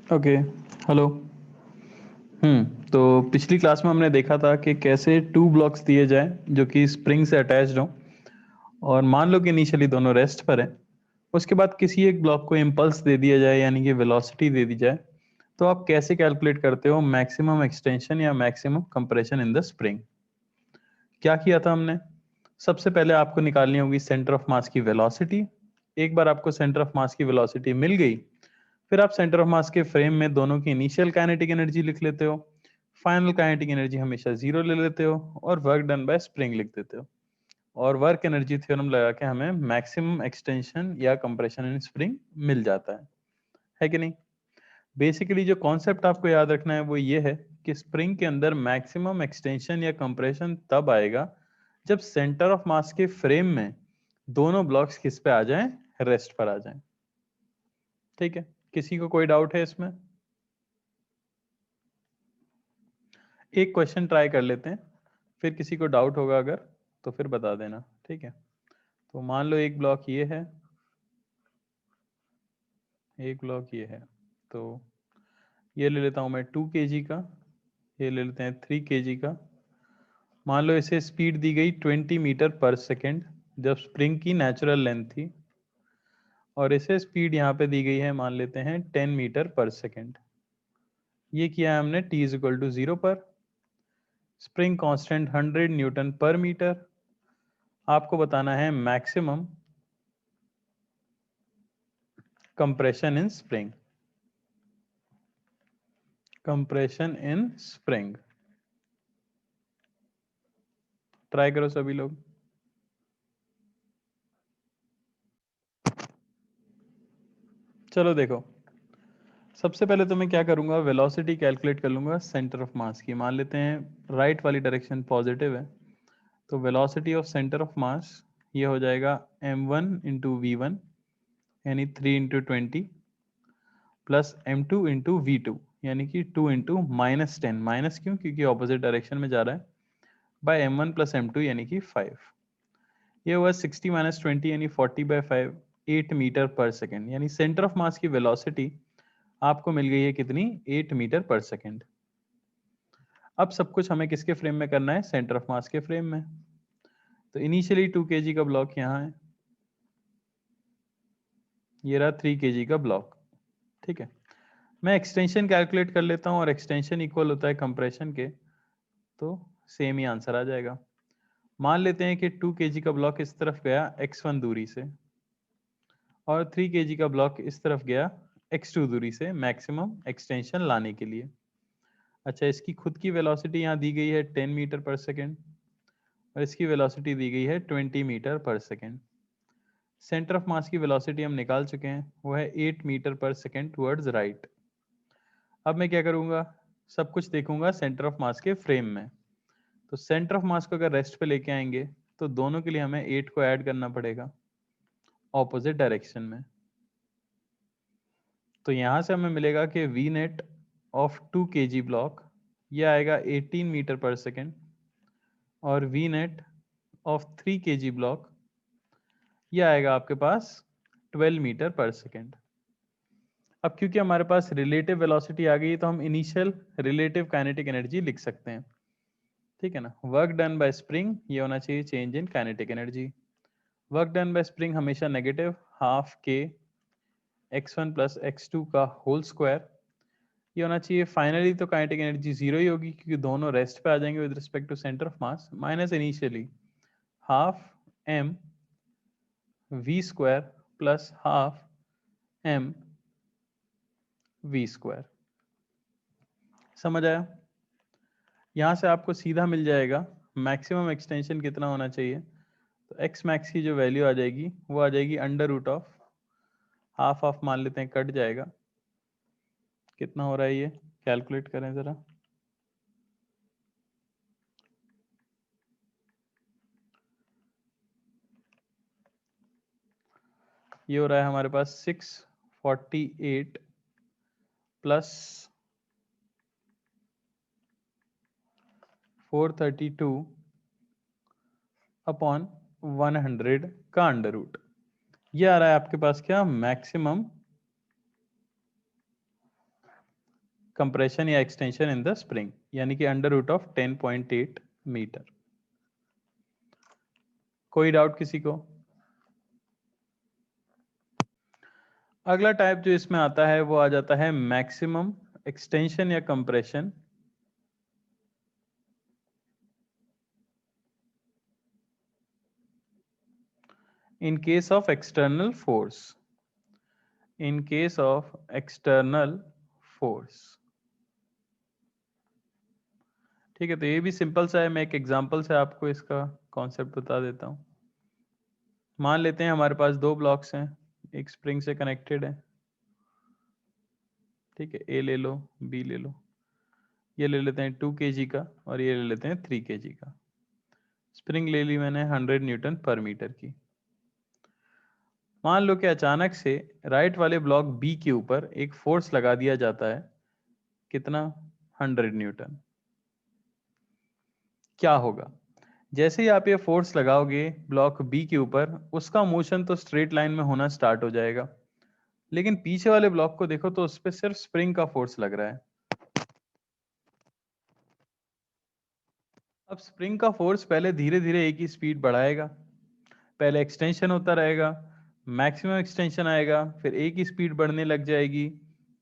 Okay. Hello. तो पिछली class में हमने देखा था कि कैसे टू ब्लॉक्स दिए जाएं जो कि स्प्रिंग से अटैच्ड हों, और मान लो कि इनिशियली दोनों रेस्ट पर हैं। उसके बाद किसी एक ब्लॉक को इम्पल्स दे दिया जाए, यानी कि वेलोसिटी दे दी जाए, तो आप कैसे कैलकुलेट करते हो मैक्सिमम एक्सटेंशन या maximum compression in the spring. क्या किया था हमने? सबसे पहले आपको निकालनी होगी सेंटर ऑफ मास की वेलोसिटी। एक बार आपको सेंटर ऑफ मास की वेलोसिटी मिल गई, फिर आप सेंटर ऑफ मास के फ्रेम में दोनों की इनिशियल काइनेटिक एनर्जी लिख लेते हो, फाइनल काइनेटिक एनर्जी हमेशा जीरो ले लेते हो, और वर्क डन बाय स्प्रिंग लिख देते हो। और वर्क एनर्जी थ्योरम लगा के हमें मैक्सिमम एक्सटेंशन या कंप्रेशन इन स्प्रिंग मिल जाता है कि नहीं? बेसिकली जो कॉन्सेप्ट आपको याद रखना है वो ये है कि स्प्रिंग के अंदर मैक्सिमम एक्सटेंशन या कंप्रेशन तब आएगा जब सेंटर ऑफ मास के फ्रेम में दोनों ब्लॉक्स किस पे आ जाएं? रेस्ट पर आ जाएं। ठीक है, किसी को कोई डाउट है इसमें? एक क्वेश्चन ट्राई कर लेते हैं, फिर किसी को डाउट होगा अगर तो फिर बता देना। ठीक है, तो मान लो एक ब्लॉक ये है, एक ब्लॉक ये है, तो ये ले लेता हूं मैं 2 kg का, ये ले लेते हैं 3 kg का। मान लो इसे स्पीड दी गई 20 मीटर पर सेकेंड जब स्प्रिंग की नेचुरल लेंथ थी, और इसे स्पीड यहाँ पे दी गई है, मान लेते हैं 10 मीटर पर सेकेंड। ये किया है हमने t इज इक्वल टू 0 पर। स्प्रिंग कांस्टेंट 100 न्यूटन पर मीटर। आपको बताना है maximum compression in spring, compression in spring. Try करो सभी लोग। चलो देखो, सबसे पहले तो मैं क्या करूंगा, वेलोसिटी कैलकुलेट कर लूंगा सेंटर ऑफ मास की। मान लेते हैं राइट वाली डायरेक्शन पॉजिटिव है, तो वेलोसिटी ऑफ सेंटर ऑफ मास ये हो जाएगा m1 one into we one, यानी 3 into 20, plus m2 into v two, यानी कि 2 इंटू -10। माइनस क्यों? क्योंकि ऑपोजिट डायरेक्शन में जा रहा है। बाय m1 प्लस m2 यानी कि 5। ये हुआ 60 माइनस 20 यानी 40/5, 8 मीटर पर सेकेंड। यानी सेंटर ऑफ मास की वेलोसिटी आपको मिल गई है कितनी? 8 मीटर पर सेकेंड। अब सब कुछ हमें किसके फ्रेम में करना है? सेंटर ऑफ मास के फ्रेम में। तो इनिशियली 2 kg का ब्लॉक यहाँ है, ये रहा 3 kg का ब्लॉक। ठीक है, मैं एक्सटेंशन कैलकुलेट कर लेता हूँ, और एक्सटेंशन इक्वल होता है कंप्रेशन के, तो सेम ही आंसर आ जाएगा। मान लेते हैं कि 2 kg का ब्लॉक इस तरफ गया x1 दूरी से, और 3 kg का ब्लॉक इस तरफ गया x2 दूरी से मैक्सिमम एक्सटेंशन लाने के लिए। अच्छा, इसकी खुद की वेलोसिटी यहाँ दी गई है 10 मीटर पर सेकेंड, और इसकी वेलोसिटी दी गई है 20 मीटर पर सेकेंड। सेंटर ऑफ मास की वेलोसिटी हम निकाल चुके हैं, वो है 8 मीटर पर सेकेंड टुवर्ड्स राइट। अब मैं क्या करूंगा, सब कुछ देखूंगा सेंटर ऑफ मास के फ्रेम में। तो सेंटर ऑफ मास को अगर रेस्ट पे लेके आएंगे तो दोनों के लिए हमें 8 को ऐड करना पड़ेगा ऑपोजिट डायरेक्शन में। तो यहां से हमें मिलेगा कि V net of 2 kg block ये आएगा 18 मीटर पर सेकेंड, और V net of 3 kg block ये आएगा आपके पास 12 मीटर पर सेकेंड। अब क्योंकि हमारे पास रिलेटिव वेलोसिटी आ गई है, तो हम इनिशियल रिलेटिव काइनेटिक एनर्जी लिख सकते हैं। ठीक है ना? वर्क डन बाय स्प्रिंग ये होना चाहिए change in kinetic energy. Work done by spring हमेशा नेगेटिव, हाफ के x1 प्लस x2 का होल स्क्वायर ये होना चाहिए। फाइनली तो काइनेटिक एनर्जी जीरो ही होगी, क्योंकि दोनों रेस्ट पे आ जाएंगे with respect to centre of mass, minus initially half m v square plus half m v square. समझ आया? यहाँ से आपको सीधा मिल जाएगा मैक्सिमम एक्सटेंशन कितना होना चाहिए। तो एक्स मैक्स की जो वैल्यू आ जाएगी वो आ जाएगी under root of half of, मान लेते हैं कट जाएगा, कितना हो रहा है ये कैलकुलेट करें जरा। ये हो रहा है हमारे पास 648 प्लस 432 अपॉन 100 का अंडर रूट। ये आ रहा है आपके पास क्या? मैक्सिमम कंप्रेशन या एक्सटेंशन इन द स्प्रिंग, यानी कि अंडर रूट ऑफ 10.8 मीटर। कोई डाउट किसी को? अगला टाइप जो इसमें आता है वो आ जाता है मैक्सिमम एक्सटेंशन या compression in case of external force, in case of external force। ठीक है, तो ये भी सिंपल सा है, मैं एक एग्जांपल से आपको इसका कॉन्सेप्ट बता देता हूँ। मान लेते हैं हमारे पास दो ब्लॉक्स हैं, एक स्प्रिंग से कनेक्टेड है, ठीक है, ए ले लो, बी ले लो, ये ले लेते हैं 2 kg का और ये ले लेते हैं 3 kg का। स्प्रिंग ले ली मैंने 100 न्यूटन पर मीटर की। मान लो कि अचानक से राइट वाले ब्लॉक बी के ऊपर एक फोर्स लगा दिया जाता है, कितना? 100 न्यूटन। क्या होगा? जैसे ही आप ये फोर्स लगाओगे ब्लॉक बी के ऊपर, उसका मोशन तो स्ट्रेट लाइन में होना स्टार्ट हो जाएगा, लेकिन पीछे वाले ब्लॉक को देखो तो उस पर सिर्फ स्प्रिंग का फोर्स लग रहा है। अब स्प्रिंग का फोर्स पहले धीरे धीरे एक ही स्पीड बढ़ाएगा, पहले एक्सटेंशन होता रहेगा, मैक्सिमम एक्सटेंशन आएगा, फिर एक ही स्पीड बढ़ने लग जाएगी।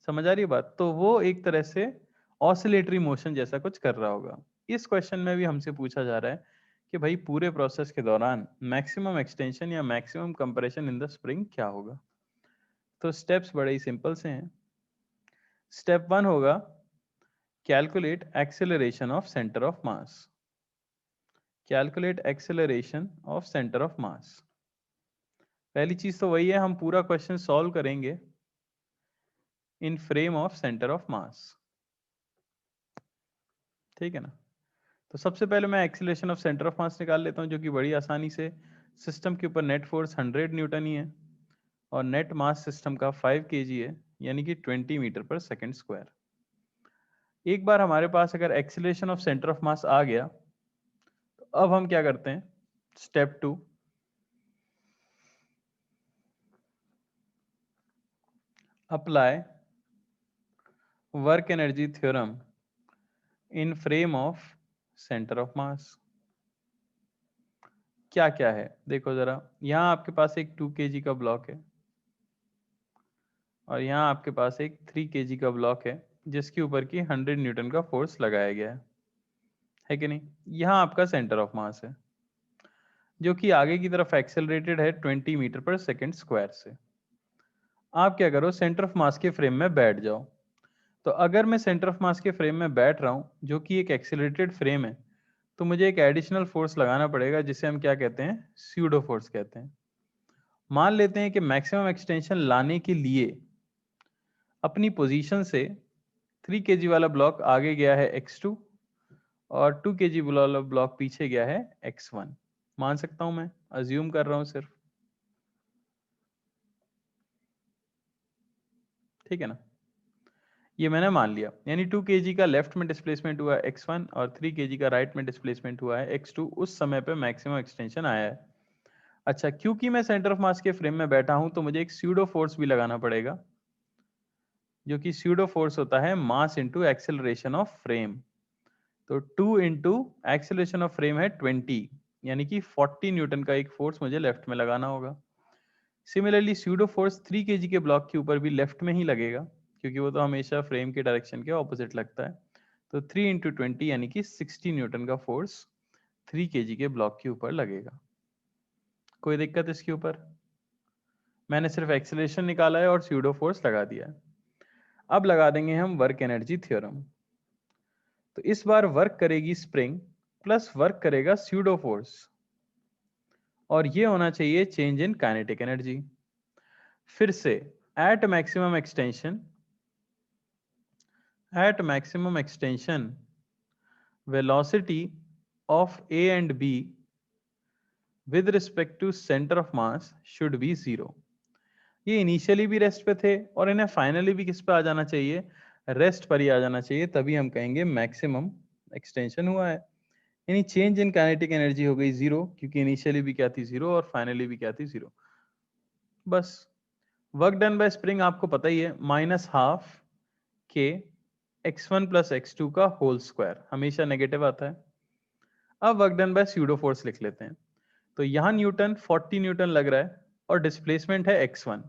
समझ आ रही है बात? तो वो एक तरह से ऑसिलेटरी मोशन जैसा कुछ कर रहा होगा। इस क्वेश्चन में भी हमसे पूछा जा रहा है कि भाई पूरे प्रोसेस के दौरान मैक्सिमम एक्सटेंशन या maximum compression in the spring क्या होगा। तो स्टेप्स बड़े ही सिंपल से हैं। स्टेप 1 होगा calculate acceleration of centre of mass. Calculate acceleration of centre of मास। पहली चीज तो वही है, हम पूरा क्वेश्चन सॉल्व करेंगे इन फ्रेम ऑफ सेंटर ऑफ मास। ठीक है ना? तो सबसे पहले मैं एक्सीलरेशन ऑफ सेंटर ऑफ मास निकाल लेता हूं, जो कि बड़ी आसानी से, सिस्टम के ऊपर नेट फोर्स 100 न्यूटन ही है और नेट मास सिस्टम का 5 kg है, यानी कि 20 मीटर पर सेकंड स्क्वायर। एक बार हमारे पास अगर acceleration of centre of mass आ गया, तो अब हम क्या करते हैं? Step 2, apply work energy theorem in frame of centre of mass. क्या क्या है देखो जरा, यहां आपके पास एक 2 kg का ब्लॉक है और यहाँ आपके पास एक 3 kg का ब्लॉक है, जिसके ऊपर की 100 न्यूटन का फोर्स लगाया गया है कि नहीं? यहाँ आपका सेंटर ऑफ मास है, जो कि आगे की तरफ एक्सेलरेटेड है 20 मीटर पर सेकंड स्क्वायर से। आप क्या करो, सेंटर ऑफ मास के फ्रेम में बैठ जाओ। तो अगर मैं सेंटर ऑफ मास के फ्रेम में बैठ रहा हूँ, जो कि एक एक्सेलरेटेड फ्रेम है, तो मुझे एक एडिशनल फोर्स लगाना पड़ेगा, जिसे हम क्या कहते हैं? स्यूडो फोर्स कहते हैं। मान लेते हैं कि मैक्सिमम एक्सटेंशन लाने के लिए अपनी पोजीशन से 3 kg वाला ब्लॉक आगे गया है x2 और 2 kg वाला ब्लॉक पीछे गया है x1। मान सकता हूं मैं, अज्यूम कर रहा हूं सिर्फ। ठीक है ना? ये मैंने मान लिया, यानी 2 kg का लेफ्ट में डिस्प्लेसमेंट हुआ है x1 और 3 kg का राइट में डिस्प्लेसमेंट हुआ है x2। उस समय पे मैक्सिमम एक्सटेंशन आया है। अच्छा, क्योंकि मैं सेंटर ऑफ मास के फ्रेम में बैठा हूं, तो मुझे एक स्यूडो फोर्स भी लगाना पड़ेगा, जो कि स्यूडो फोर्स होता है mass into acceleration of frame. तो 2 इंटू एक्सेलरेशन ऑफ फ्रेम है 20, यानी कि 40 न्यूटन का एक फोर्स मुझे लेफ्ट में लगाना होगा। सिमिलरली स्यूडो फोर्स 3 kg के ब्लॉक के ऊपर भी लेफ्ट में ही लगेगा, क्योंकि वो तो हमेशा फ्रेम के डायरेक्शन के ऑपोजिट लगता है। तो 3 इंटू 20 यानी कि 60 न्यूटन का फोर्स 3 kg के ब्लॉक के ऊपर लगेगा। कोई दिक्कत इसके ऊपर? मैंने सिर्फ एक्सेलरेशन निकाला है और स्यूडो फोर्स लगा दिया है। अब लगा देंगे हम वर्क एनर्जी थ्योरम। तो इस बार वर्क करेगी स्प्रिंग प्लस वर्क करेगा स्यूडो फोर्स, और ये होना चाहिए चेंज इन काइनेटिक एनर्जी। फिर से at maximum extension velocity of A and B with respect to centre of mass should be zero. ये इनिशियली भी रेस्ट पे थे और इन्हें फाइनली भी किस पे आ जाना चाहिए? रेस्ट पर ही आ जाना चाहिए, तभी हम कहेंगे मैक्सिमम एक्सटेंशन हुआ है। यानी चेंज इन काइनेटिक एनर्जी हो गई जीरो, क्योंकि इनिशियली भी क्या थी? जीरो, और फाइनली भी क्या थी? जीरो। बस। वर्क डन बाय स्प्रिंग आपको पता ही है, -12 k x1 प्लस x2 का होल स्क्वायर, हमेशा नेगेटिव आता है। अब work done by pseudo force लिख लेते हैं। तो यहाँ न्यूटन 40 न्यूटन लग रहा है और डिस्प्लेसमेंट है x1,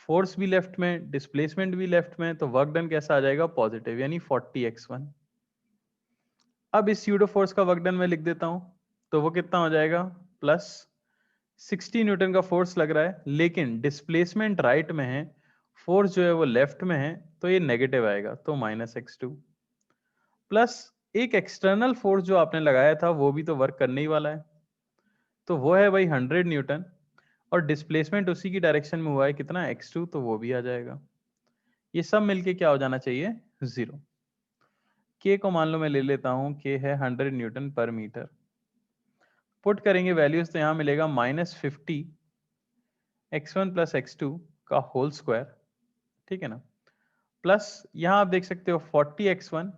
फोर्स भी लेफ्ट में, डिस्प्लेसमेंट भी लेफ्ट में, तो वर्क डन कैसा आ जाएगा? पॉजिटिव, यानी 40x1। अब इस स्यूडो फोर्स का वर्क डन मैं लिख देता हूं, तो वो कितना हो जाएगा? प्लस 60 न्यूटन का फोर्स लग रहा है, लेकिन डिस्प्लेसमेंट राइट में है, फोर्स जो है वो लेफ्ट में है, तो ये नेगेटिव आएगा, तो -x2 प्लस एक एक्सटर्नल फोर्स जो आपने लगाया था वो भी तो वर्क करने ही वाला है, तो वो है भाई 100 न्यूटन, और डिस्प्लेसमेंट उसी की डायरेक्शन में हुआ है, कितना? x2, तो वो भी आ जाएगा। ये सब मिलके क्या हो जाना चाहिए? 0। k को मान लो मैं ले लेता हूं, k है 100 न्यूटन पर मीटर। पुट करेंगे वैल्यूज, तो यहां मिलेगा -50 x1 प्लस x2 का होल स्क्वायर, ठीक है ना, प्लस यहां आप देख सकते हो 40x1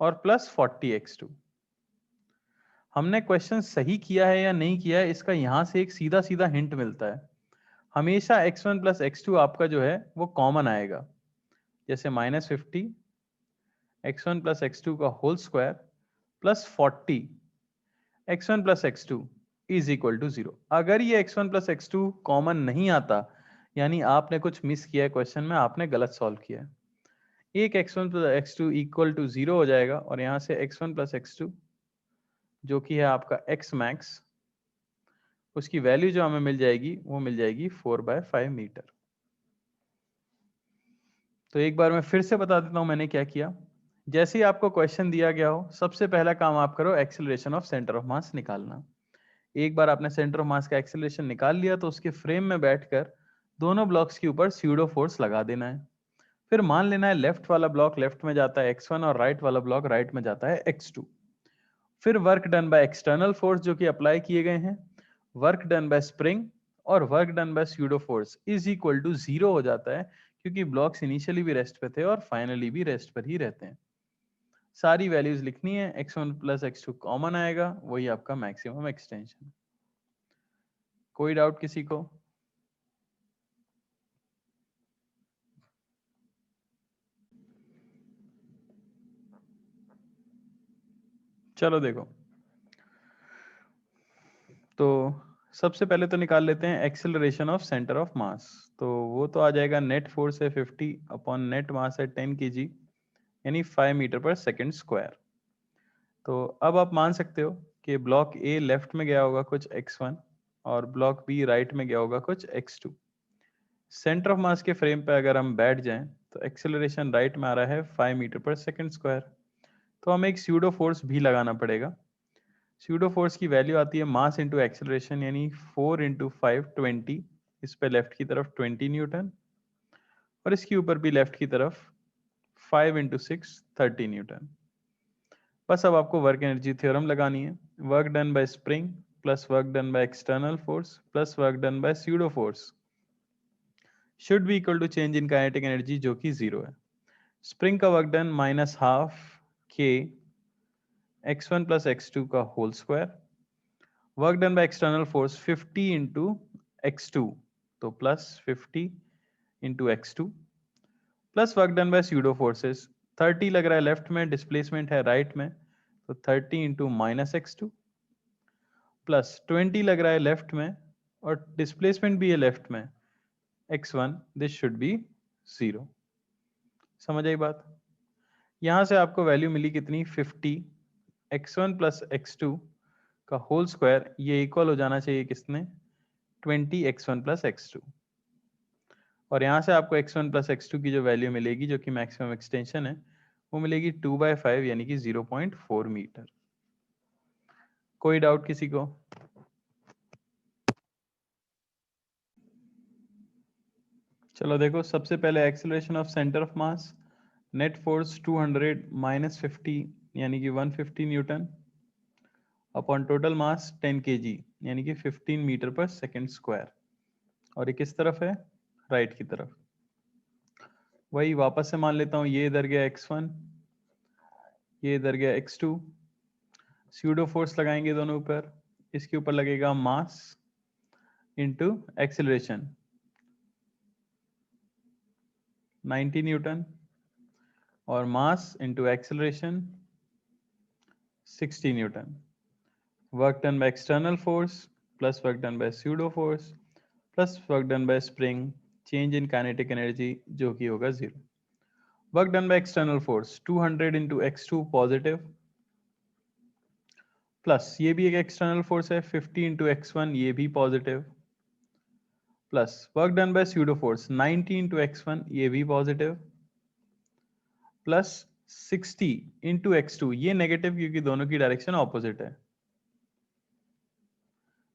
और प्लस 40x2। हमने क्वेश्चन सही किया है या नहीं किया है, इसका यहां से एक सीधा सीधा हिंट मिलता है। हमेशा x1 प्लस x2 आपका जो है वो कॉमन आएगा, जैसे -50 x1 प्लस x2 का whole square plus 40 x1 plus x2 is equal to 0। अगर ये x1 प्लस x2 कॉमन नहीं आता, यानी आपने कुछ मिस किया है क्वेश्चन में, आपने गलत सॉल्व किया है। एक x1 plus x2 equal to 0 हो जाएगा, और यहां से x1 प्लस x2 जो कि है आपका x मैक्स, उसकी वैल्यू जो हमें मिल जाएगी वो मिल जाएगी 4/5 मीटर। तो एक बार मैं फिर से बता देता हूं मैंने क्या किया। जैसे ही आपको क्वेश्चन दिया गया हो, सबसे पहला काम आप करो एक्सेलरेशन ऑफ सेंटर ऑफ मास निकालना। एक बार आपने सेंटर ऑफ मास का एक्सेलरेशन निकाल लिया, तो उसके फ्रेम में बैठकर दोनों ब्लॉक्स के ऊपर स्यूडो फोर्स लगा देना है। फिर मान लेना है लेफ्ट वाला ब्लॉक लेफ्ट में जाता है x1 और राइट वाला ब्लॉक राइट में जाता है x2। फिर work done by external force जो कि अप्लाई किए गए हैं, वर्क डन बाय स्प्रिंग और work done by pseudo force is equal to 0 हो जाता है, क्योंकि ब्लॉक्स इनिशियली भी रेस्ट पे थे और फाइनली भी रेस्ट पर ही रहते हैं। सारी वैल्यूज लिखनी है, x1 प्लस x2 कॉमन आएगा, वही आपका मैक्सिमम एक्सटेंशन। कोई डाउट किसी को? चलो देखो, तो सबसे पहले तो निकाल लेते हैं एक्सेलरेशन ऑफ सेंटर ऑफ मास। तो वो तो आ जाएगा, नेट फोर्स है 50 अपॉन नेट मास है 10 kg, यानी 5 मीटर पर सेकेंड स्क्वायर। तो अब आप मान सकते हो कि ब्लॉक ए लेफ्ट में गया होगा कुछ x1 और ब्लॉक बी राइट में गया होगा कुछ x2। सेंटर ऑफ मास के फ्रेम पे अगर हम बैठ जाएं, तो एक्सेलरेशन राइट में आ रहा है 5 मीटर पर सेकेंड स्क्वायर, तो हमें एक स्यूडो फोर्स भी लगाना पड़ेगा। स्यूडो फोर्स की वैल्यू आती है मास इंटू एक्सेलरेशन, यानी 4 इंटू 5 20, इस पे लेफ्ट की तरफ 20 न्यूटन, और इसके ऊपर भी लेफ्ट की तरफ 5 इंटू 6 30 न्यूटन। बस अब आपको वर्क एनर्जी थ्योरम लगानी है। Work done by spring plus work done by external force plus work done by pseudo force should be equal to change in kinetic energy, जो कि 0 है। स्प्रिंग का work done -12 k x1 plus x2 का whole square, work done by external force 50 into x2, तो plus 50 into x2 plus work done by pseudo forces 30 लग रहा है left में, डिस्प्लेसमेंट है राइट में, तो 30 इंटू -x2 प्लस 20 लग रहा है लेफ्ट में और डिस्प्लेसमेंट भी है लेफ्ट में x1, दिस शुड बी 0। समझ आई बात? यहां से आपको वैल्यू मिली कितनी? 50 x1 प्लस x2 का होल स्क्वायर, ये इक्वल हो जाना चाहिए किसने? 20 x1 प्लस x2। और यहां से आपको x1 प्लस x2 की जो वैल्यू मिलेगी, जो कि मैक्सिमम एक्सटेंशन है, वो मिलेगी 2/5 यानी कि 0.4 मीटर। कोई डाउट किसी को? चलो देखो, सबसे पहले acceleration of centre of mass, net force 200 -50 यानी कि 150 Newton upon total mass 10 kg यानी कि 15 मीटर पर सेकेंड स्क्वायर, और ये किस तरफ है? राइट की तरफ। वही वापस से मान लेता हूँ, ये इधर गया x1, ये इधर गया x2, स्यूडो फोर्स लगाएंगे दोनों ऊपर, इसके ऊपर लगेगा मास इंटू एक्सेलरेशन, 90 न्यूटन, और mass into acceleration 60 Newton. Work done by external force plus work done by pseudo force plus work done by spring, change in kinetic energy जो कि होगा 0. Work done by external force 200 into x2 positive, plus ये भी एक external force है 50 into x1 ये भी positive, plus work done by pseudo force 90 into x1 ये भी पॉजिटिव, प्लस 60 into x2 ये नेगेटिव क्योंकि दोनों की डायरेक्शन ऑपोजिट है.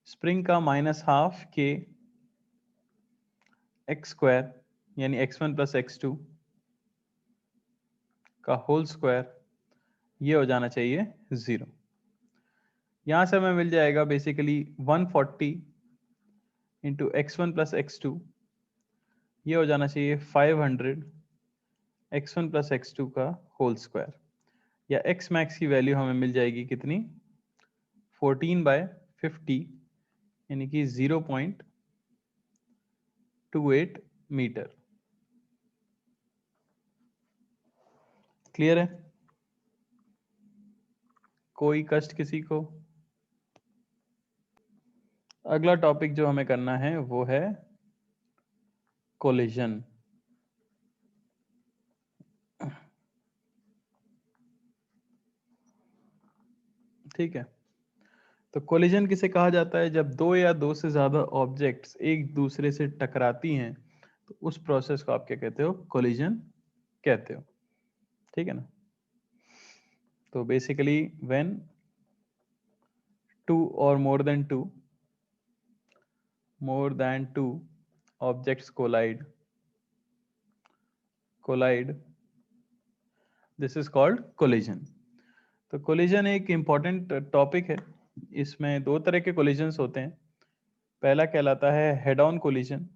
स्प्रिंग का -12 k x स्क्वायर यानी x1 प्लस x2 का होल स्क्वायर, ये हो जाना चाहिए 0. यहां से हमें मिल जाएगा basically 140 into x1 plus x2, ये हो जाना चाहिए 500 x1 प्लस x2 का होल स्क्वायर, या x मैक्स की वैल्यू हमें मिल जाएगी कितनी 14/50 यानी कि 0.28 मीटर. क्लियर है? कोई कष्ट किसी को? अगला टॉपिक जो हमें करना है वो है कोलिजन. ठीक है, तो कोलिजन किसे कहा जाता है? जब दो या दो से ज्यादा ऑब्जेक्ट्स एक दूसरे से टकराती हैं तो उस प्रोसेस को आप क्या कहते हो? कोलिजन कहते हो. ठीक है ना? तो basically when two or more than two objects collide, this is called collision. तो कोलिजन एक इंपॉर्टेंट टॉपिक है. इसमें दो तरह के कोलिजन्स होते हैं. पहला कहलाता है हेड ऑन कोलिजन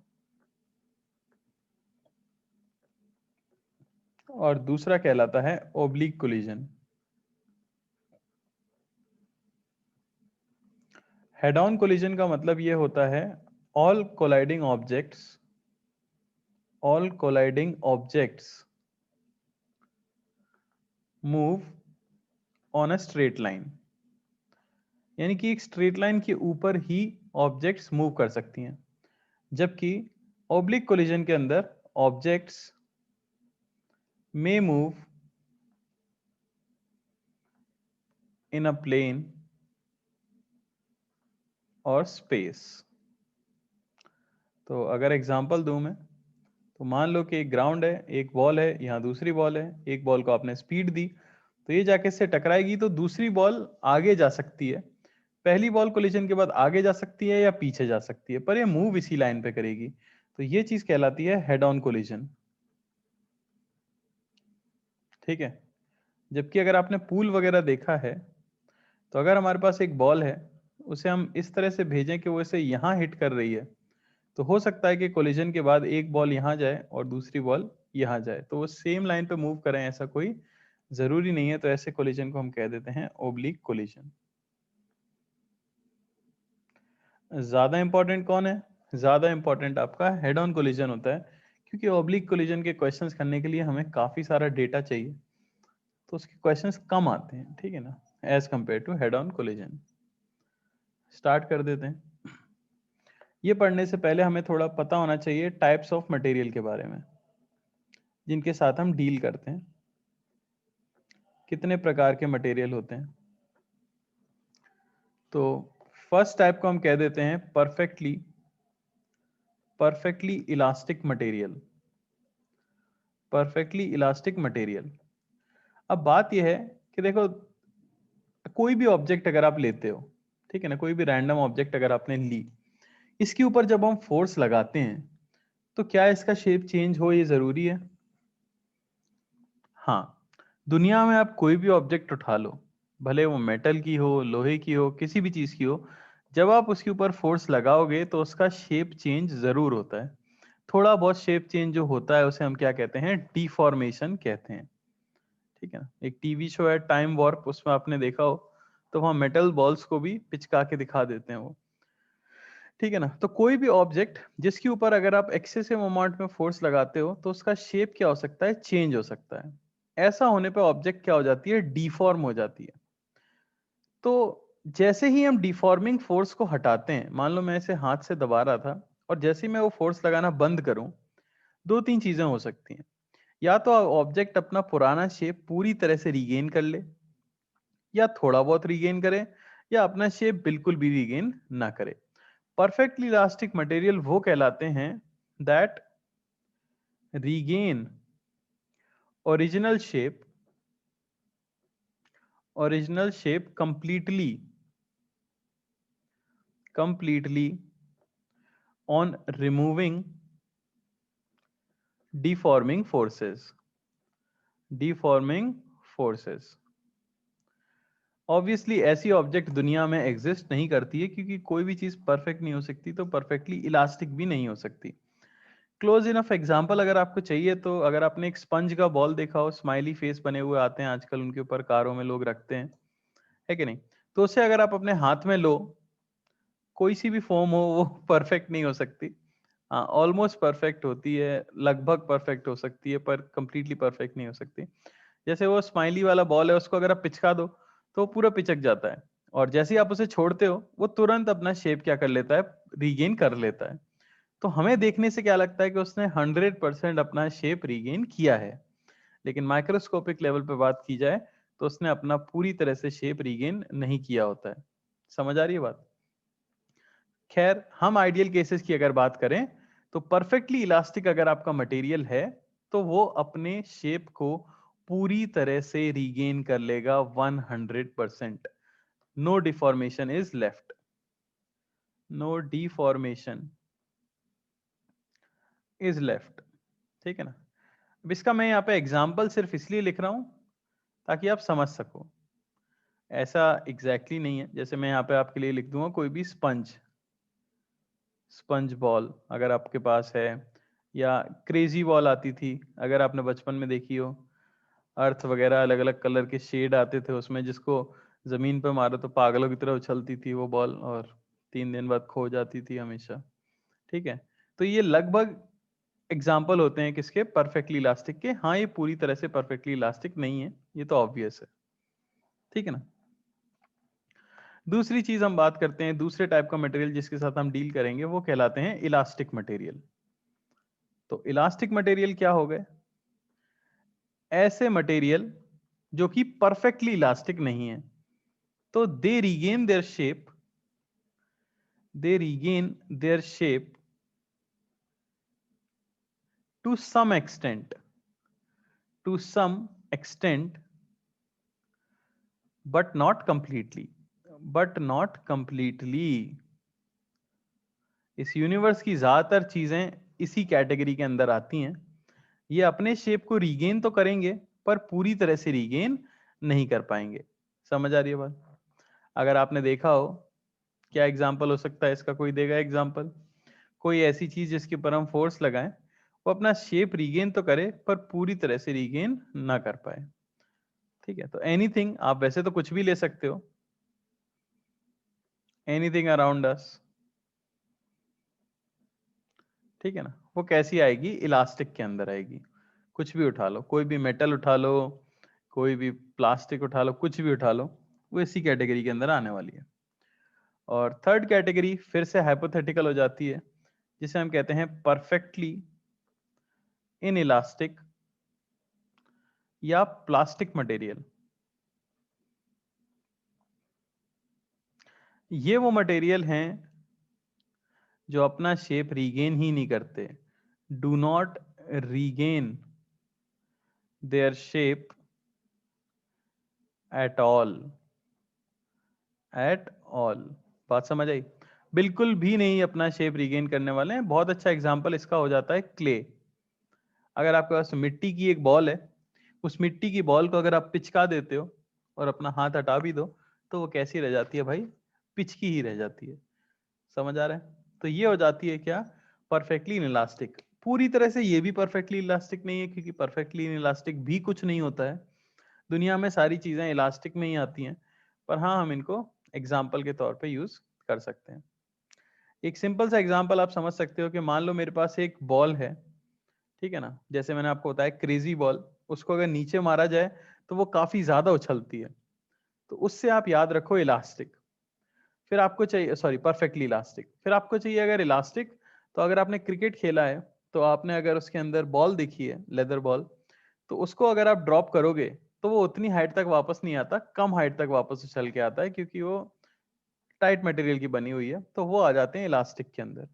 और दूसरा कहलाता है oblique collision. Head on collision का मतलब ये होता है all colliding objects move on a straight line, यानी कि एक स्ट्रेट लाइन के ऊपर ही ऑब्जेक्ट्स मूव कर सकती हैं, जबकि ओब्लिक कोलिजन के अंदर objects may move in a plane or space. तो अगर एग्जांपल दूं मैं, तो मान लो कि एक ग्राउंड है, एक बॉल है, यहाँ दूसरी बॉल है. एक बॉल को आपने स्पीड दी तो ये जाके इससे टकराएगी तो दूसरी बॉल आगे जा सकती है. पहली बॉल कोलिजन के बाद आगे जा सकती है या पीछे जा सकती है, पर ये मूव इसी लाइन पे करेगी. तो ये चीज कहलाती है हेड ऑन कोलिजन. ठीक है. जबकि अगर आपने पूल वगैरह देखा है तो अगर हमारे पास एक बॉल है, उसे हम इस तरह से भेजें कि वो इसे यहाँ हिट कर रही है, तो हो सकता है कि कोलिजन के बाद एक बॉल यहाँ जाए और दूसरी बॉल यहाँ जाए, तो वो सेम लाइन पे मूव करें ऐसा कोई जरूरी नहीं है. तो ऐसे कोलिजन को हम कह देते हैं ओब्लिक कोलिजन. ज्यादा इंपॉर्टेंट कौन है? ज्यादा इंपॉर्टेंट आपका हेड ऑन कोलिजन होता है, क्योंकि ओब्लिक कोलिजन के क्वेश्चंस करने के लिए हमें काफी सारा डेटा चाहिए, तो उसके क्वेश्चंस कम आते हैं. ठीक है ना, as compared to head on collision. Start कर देते हैं. ये पढ़ने से पहले हमें थोड़ा पता होना चाहिए टाइप्स ऑफ मटेरियल के बारे में जिनके साथ हम डील करते हैं. कितने प्रकार के मटेरियल होते हैं? तो फर्स्ट टाइप को हम कह देते हैं परफेक्टली इलास्टिक मटेरियल. अब बात यह है कि देखो, कोई भी ऑब्जेक्ट अगर आप लेते हो, ठीक है ना, कोई भी रैंडम ऑब्जेक्ट अगर आपने ली, इसके ऊपर जब हम फोर्स लगाते हैं तो क्या इसका शेप चेंज हो, ये जरूरी है? हाँ. दुनिया में आप कोई भी ऑब्जेक्ट उठा लो, भले वो मेटल की हो, लोहे की हो, किसी भी चीज की हो, जब आप उसके ऊपर फोर्स लगाओगे तो उसका शेप चेंज जरूर होता है. थोड़ा बहुत शेप चेंज जो होता है उसे हम क्या कहते हैं? डिफॉर्मेशन कहते हैं. ठीक है ना. एक टीवी शो है टाइम वॉर्प, उसमें आपने देखा हो तो वहां मेटल बॉल्स को भी पिचका के दिखा देते हैं वो. ठीक है ना। तो कोई भी ऑब्जेक्ट जिसके ऊपर अगर आप एक्सेसिव अमाउंट में फोर्स लगाते हो तो उसका शेप क्या हो सकता है, चेंज हो सकता है। ऐसा होने पे ऑब्जेक्ट क्या हो जाती है, डिफॉर्म हो जाती है। तो जैसे ही हम डिफॉर्मिंग फोर्स को हटाते हैं, मान लो मैं इसे हाथ से दबा रहा था और जैसे ही मैं वो फोर्स लगाना बंद करूं, दो तीन चीजें हो सकती हैं। या तो ऑब्जेक्ट अपना पुराना शेप पूरी तरह से रीगेन कर ले, या थोड़ा बहुत रीगेन करे, या अपना शेप बिल्कुल भी रीगेन ना करे। परफेक्टली इलास्टिक मटेरियल वो कहलाते हैं that regain original shape, completely on removing deforming forces, obviously ऐसी ऑब्जेक्ट दुनिया में एग्जिस्ट नहीं करती है, क्योंकि कोई भी चीज परफेक्ट नहीं हो सकती, तो परफेक्टली इलास्टिक भी नहीं हो सकती। क्लोज इनफ एग्जांपल अगर आपको चाहिए तो, अगर आपने एक स्पंज का बॉल देखा हो, स्माइली फेस बने हुए आते हैं आजकल, उनके ऊपर कारों में लोग रखते हैं, है कि नहीं। तो उसे अगर आप अपने हाथ में लो, कोई सी भी फॉर्म हो वो परफेक्ट नहीं हो सकती। हाँ, ऑलमोस्ट परफेक्ट होती है, लगभग परफेक्ट हो सकती है, पर कंप्लीटली परफेक्ट नहीं हो सकती। जैसे वो स्माइली वाला बॉल है, उसको अगर आप पिचका दो तो वो पूरा पिचक जाता है, और जैसे ही आप उसे छोड़ते हो वो तुरंत अपना शेप क्या कर लेता है, रीगेन कर लेता है। तो हमें देखने से क्या लगता है कि उसने 100% अपना शेप रीगेन किया है, लेकिन माइक्रोस्कोपिक लेवल पे बात की जाए तो उसने अपना पूरी तरह से शेप रीगेन नहीं किया होता है। समझ आ रही है बात। खैर, हम आइडियल केसेस की अगर बात करें तो परफेक्टली इलास्टिक अगर आपका मटेरियल है तो वो अपने शेप को पूरी तरह से रीगेन कर लेगा 100%। No deformation is left, no deformation is left. ठीक है ना। अब इसका मैं यहाँ पे एग्जाम्पल सिर्फ इसलिए लिख रहा हूं ताकि आप समझ सको। ऐसा एग्जैक्टली नहीं है, जैसे मैं यहाँ पे आपके लिए लिख दूंगा कोई भी स्पंज बॉल अगर आपके पास है, या क्रेजी बॉल आती थी अगर आपने बचपन में देखी हो, अर्थ वगैरह अलग अलग कलर के शेड आते थे उसमें, जिसको जमीन पर मारो तो पागलों की तरह उछलती थी वो बॉल, और 3 दिन बाद खो जाती थी हमेशा। ठीक है। तो ये लगभग एग्जाम्पल होते हैं किसके, परफेक्टली इलास्टिक के। हाँ, ये पूरी तरह से परफेक्टली इलास्टिक नहीं है, ये तो ऑब्वियस है। ठीक है ना। दूसरी चीज हम बात करते हैं, दूसरे टाइप का मटेरियल जिसके साथ हम डील करेंगे वो कहलाते हैं इलास्टिक मटेरियल। तो इलास्टिक मटेरियल क्या हो गए, ऐसे मटेरियल जो कि परफेक्टली इलास्टिक नहीं है, तो they regain their shape, to some extent, to some extent but not completely, but not completely. इस यूनिवर्स की ज्यादातर चीजें इसी कैटेगरी के अंदर आती हैं। ये अपने शेप को रीगेन तो करेंगे पर पूरी तरह से रीगेन नहीं कर पाएंगे। समझ आ रही है बात। अगर आपने देखा हो, क्या एग्जाम्पल हो सकता है इसका, कोई देगा एग्जाम्पल? कोई ऐसी चीज जिसके ऊपर हम फोर्स लगाएं, वो अपना शेप रीगेन तो करे पर पूरी तरह से रीगेन ना कर पाए। ठीक है। तो एनीथिंग, आप वैसे तो कुछ भी ले सकते हो, एनीथिंग अराउंड अस। ठीक है ना। वो कैसी आएगी, इलास्टिक के अंदर आएगी। कुछ भी उठा लो, कोई भी मेटल उठा लो, कोई भी प्लास्टिक उठा लो, कुछ भी उठा लो, वो इसी कैटेगरी के अंदर आने वाली है। और थर्ड कैटेगरी फिर से हाइपोथेटिकल हो जाती है, जिसे हम कहते हैं परफेक्टली इन इलास्टिक या प्लास्टिक मटेरियल। ये वो मटेरियल हैं जो अपना शेप रीगेन ही नहीं करते, do not regain their shape at all, at all. बात समझ आई। बिल्कुल भी नहीं अपना शेप रीगेन करने वाले हैं। बहुत अच्छा एग्जांपल इसका हो जाता है क्ले। अगर आपके पास मिट्टी की एक बॉल है, उस मिट्टी की बॉल को अगर आप पिचका देते हो और अपना हाथ हटा भी दो, तो वो कैसी रह जाती है भाई, पिचकी ही रह जाती है। समझ आ रहा है। तो ये हो जाती है क्या, परफेक्टली इनइलास्टिक। पूरी तरह से ये भी परफेक्टली इलास्टिक नहीं है, क्योंकि परफेक्टली इनइलास्टिक भी कुछ नहीं होता है। दुनिया में सारी चीजें इलास्टिक में ही आती हैं, पर हाँ, हम इनको एग्जाम्पल के तौर पे यूज कर सकते हैं। एक सिंपल सा एग्जांपल आप समझ सकते हो कि मान लो मेरे पास एक बॉल है, ठीक है ना, जैसे मैंने आपको बताया क्रेजी बॉल, उसको अगर नीचे मारा जाए तो वो काफी ज्यादा उछलती है, तो उससे आप याद रखो इलास्टिक। फिर आपको चाहिए, सॉरी, परफेक्टली इलास्टिक। फिर आपको चाहिए अगर इलास्टिक, तो अगर आपने क्रिकेट खेला है तो आपने अगर उसके अंदर बॉल देखी है, लेदर बॉल, तो उसको अगर आप ड्रॉप करोगे तो वो उतनी हाइट तक वापस नहीं आता, कम हाइट तक वापस उछल के आता है, क्योंकि वो टाइट मटेरियल की बनी हुई है, तो वो आ जाते हैं इलास्टिक के अंदर।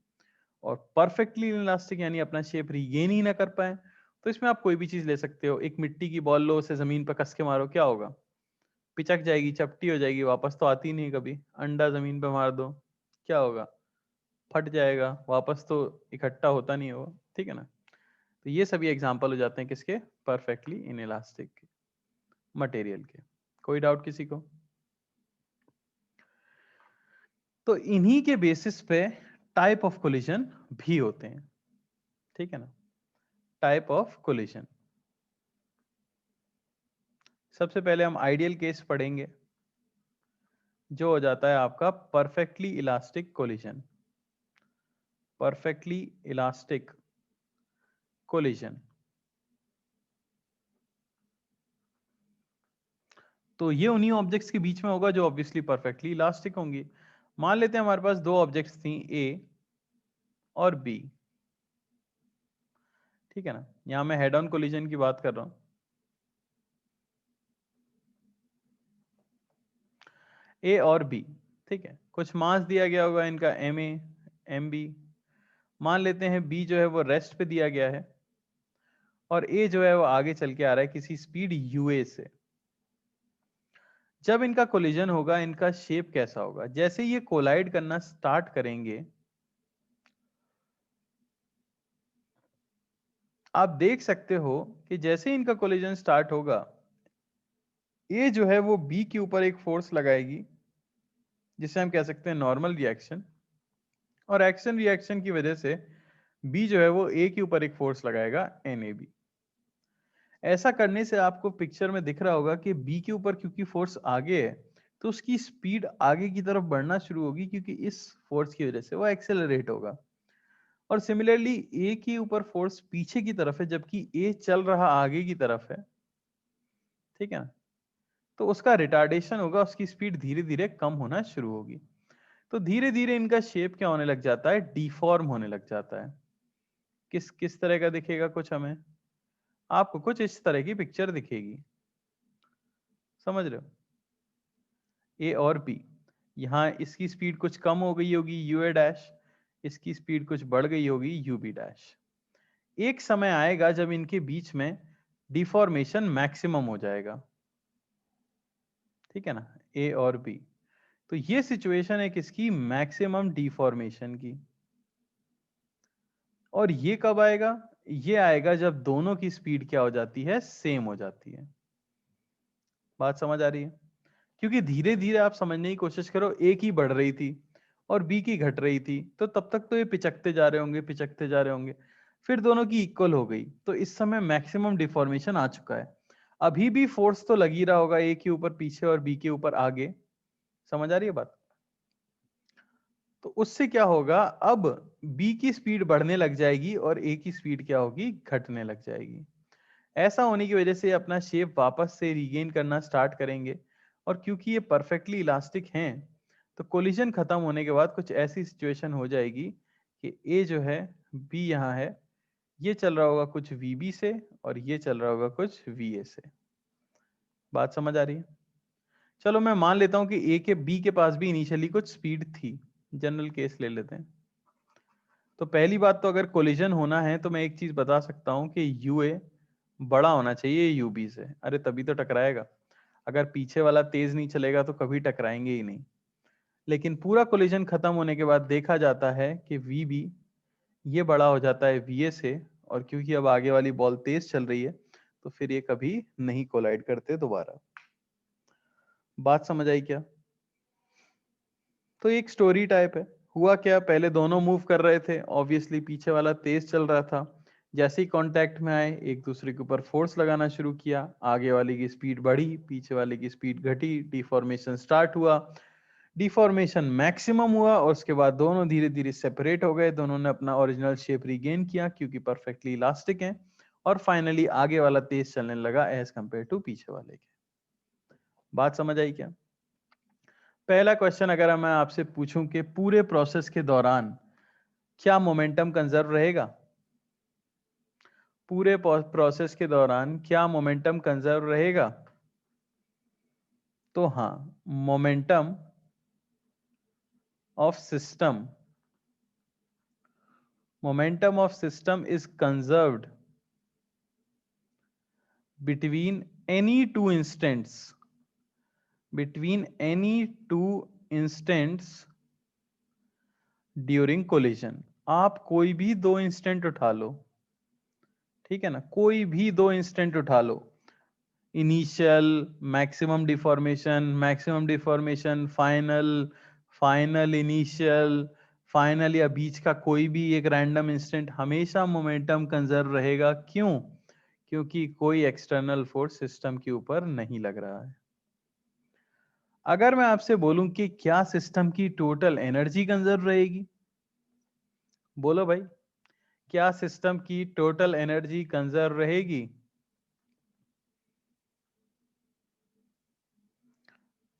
और परफेक्टली इलास्टिक यानी अपना शेप रिगेन ही ना कर पाए, तो इसमें आप कोई भी चीज ले सकते हो। एक मिट्टी की बॉल लो, उसे जमीन पर कस के मारो, क्या होगा? पिचक जाएगी, चपटी हो जाएगी, वापस तो आती नहीं कभी। अंडा जमीन पे मार दो, क्या होगा? फट जाएगा, वापस तो इकट्ठा होता नहीं होगा, ठीक है ना। तो ये सभी एग्जांपल हो जाते हैं किसके? परफेक्टली इनइलास्टिक मटेरियल के। कोई डाउट किसी को? तो इन्हीं के बेसिस पे टाइप ऑफ कोलिजन भी होते हैं, ठीक है ना। टाइप ऑफ कोलिजन, सबसे पहले हम आइडियल केस पढ़ेंगे, जो हो जाता है आपका perfectly elastic collision. Perfectly elastic collision, तो ये उन्हीं ऑब्जेक्ट्स के बीच में होगा जो ऑब्वियसली परफेक्टली इलास्टिक होंगी। मान लेते हैं हमारे पास दो ऑब्जेक्ट्स थी, ए और बी, ठीक है ना। यहां मैं हेड ऑन कोलिजन की बात कर रहा हूं। ए और बी, ठीक है, कुछ मास दिया गया होगा इनका एम ए एम बी। मान लेते हैं बी जो है वो रेस्ट पे दिया गया है, और ए जो है वो आगे चल के आ रहा है किसी स्पीड यूए से। जब इनका कोलिजन होगा, इनका शेप कैसा होगा? जैसे ये कोलाइड करना स्टार्ट करेंगे, आप देख सकते हो कि जैसे ही इनका कोलिजन स्टार्ट होगा, ए जो है वो बी के ऊपर एक फोर्स लगाएगी, जिसे हम कह सकते हैं नॉर्मल रिएक्शन। और एक्शन रिएक्शन की वजह से बी जो है वो ए के ऊपर एक फोर्स लगाएगा, एन ए बी। ऐसा करने से आपको पिक्चर में दिख रहा होगा कि बी के ऊपर क्योंकि फोर्स आगे है, तो उसकी स्पीड आगे की तरफ बढ़ना शुरू होगी, क्योंकि इस फोर्स की वजह से वो एक्सेलरेट होगा। और सिमिलरली ए के ऊपर फोर्स पीछे की तरफ है, जबकि ए चल रहा आगे की तरफ है, ठीक है ना। तो उसका रिटार्डेशन होगा, उसकी स्पीड धीरे धीरे कम होना शुरू होगी। तो धीरे धीरे इनका शेप क्या होने लग जाता है? डिफॉर्म होने लग जाता है। किस किस तरह का दिखेगा? कुछ हमें, आपको कुछ इस तरह की पिक्चर दिखेगी, समझ रहे हो? ए और बी, यहाँ इसकी स्पीड कुछ कम हो गई होगी यू ए डैश, इसकी स्पीड कुछ बढ़ गई होगी यू बी डैश। एक समय आएगा जब इनके बीच में डिफॉर्मेशन मैक्सिमम हो जाएगा, ठीक है ना, ए और बी। तो ये सिचुएशन है किसकी? मैक्सिमम डिफॉर्मेशन की। और ये कब आएगा? ये आएगा जब दोनों की स्पीड क्या हो जाती है? सेम हो जाती है। बात समझ आ रही है? क्योंकि धीरे धीरे आप समझने की कोशिश करो, ए की बढ़ रही थी और बी की घट रही थी, तो तब तक तो ये पिचकते जा रहे होंगे, पिचकते जा रहे होंगे। फिर दोनों की इक्वल हो गई, तो इस समय मैक्सिमम डिफॉर्मेशन आ चुका है। अभी भी फोर्स तो लगी रहा होगा, ए के ऊपर पीछे और बी के ऊपर आगे। समझ आ रही है बात? तो उससे क्या होगा, अब बी की स्पीड बढ़ने लग जाएगी और ए की स्पीड क्या होगी? घटने लग जाएगी। ऐसा होने की वजह से अपना शेप वापस से रीगेन करना स्टार्ट करेंगे। और क्योंकि ये परफेक्टली इलास्टिक हैं, तो कोलिजन खत्म होने के बाद कुछ ऐसी सिचुएशन हो जाएगी कि ए जो है, बी यहाँ है, ये चल रहा होगा कुछ वीबी से और ये चल रहा होगा कुछ वीए से। बात समझ आ रही है? चलो मैं मान लेता हूं कि ए के बी के पास भी इनिशियली कुछ स्पीड थी, जनरल केस ले लेते हैं। तो पहली बात तो अगर कोलिजन होना है तो मैं एक चीज बता सकता हूं कि यूए बड़ा होना चाहिए यूबी से, अरे तभी तो टकराएगा। अगर पीछे वाला तेज नहीं चलेगा तो कभी टकराएंगे ही नहीं। लेकिन पूरा कोलिजन खत्म होने के बाद देखा जाता है कि वीबी ये बड़ा हो जाता है वीए से, और क्योंकि अब आगे वाली बॉल तेज चल रही है, तो फिर ये कभी नहीं कोलाइड करते दोबारा। बात समझ आई क्या? तो एक स्टोरी टाइप है। हुआ क्या, पहले दोनों मूव कर रहे थे, ऑब्वियसली पीछे वाला तेज चल रहा था। जैसे ही कांटेक्ट में आए, एक दूसरे के ऊपर फोर्स लगाना शुरू किया, आगे वाले की स्पीड बढ़ी, पीछे वाले की स्पीड घटी, डिफॉर्मेशन स्टार्ट हुआ। डिफॉर्मेशन मैक्सिमम हुआ और उसके बाद दोनों धीरे धीरे सेपरेट हो गए, दोनों ने अपना ओरिजिनल शेप रिगेन किया क्योंकि परफेक्टली इलास्टिक है, और फाइनली आगे वाला तेज चलने लगा एज कंपेयर टू पीछे वाले के। बात समझ आई क्या? पहला क्वेश्चन अगर मैं आपसे पूछूं कि पूरे प्रोसेस के दौरान क्या मोमेंटम कंजर्व रहेगा, पूरे प्रोसेस के दौरान क्या मोमेंटम कंजर्व रहेगा, तो हाँ, momentum of system, momentum of system is conserved between any two instants, between any two instants during collision। आप कोई भी दो इंस्टेंट उठा लो, ठीक है ना, कोई भी दो इंस्टेंट उठा लो, initial, maximum deformation, final, final initial, final, या बीच का कोई भी एक रैंडम इंस्टेंट, हमेशा मोमेंटम कंजर्व रहेगा। क्यों? क्योंकि कोई एक्सटर्नल फोर्स सिस्टम के ऊपर नहीं लग रहा है। अगर मैं आपसे बोलूं कि क्या सिस्टम की टोटल एनर्जी कंजर्व रहेगी, बोलो भाई, क्या सिस्टम की टोटल एनर्जी कंजर्व रहेगी?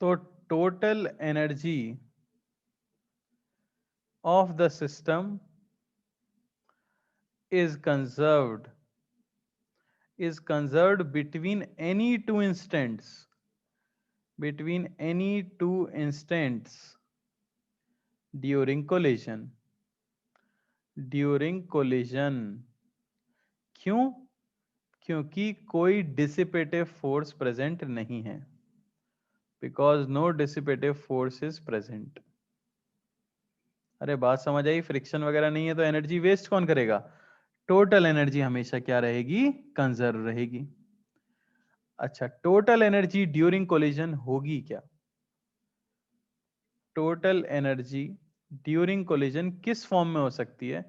तो total energy of the system is conserved between any two instants, between any two instants during collision, during collision। क्यों? क्योंकि कोई डिसिपेटिव फोर्स प्रेजेंट नहीं है, because no dissipative force is present. अरे बात समझ आई? फ्रिक्शन वगैरह नहीं है तो एनर्जी वेस्ट कौन करेगा? टोटल एनर्जी हमेशा क्या रहेगी? कंजर्व रहेगी। अच्छा, टोटल एनर्जी ड्यूरिंग कोलिजन होगी क्या? टोटल एनर्जी ड्यूरिंग कोलिजन किस फॉर्म में हो सकती है?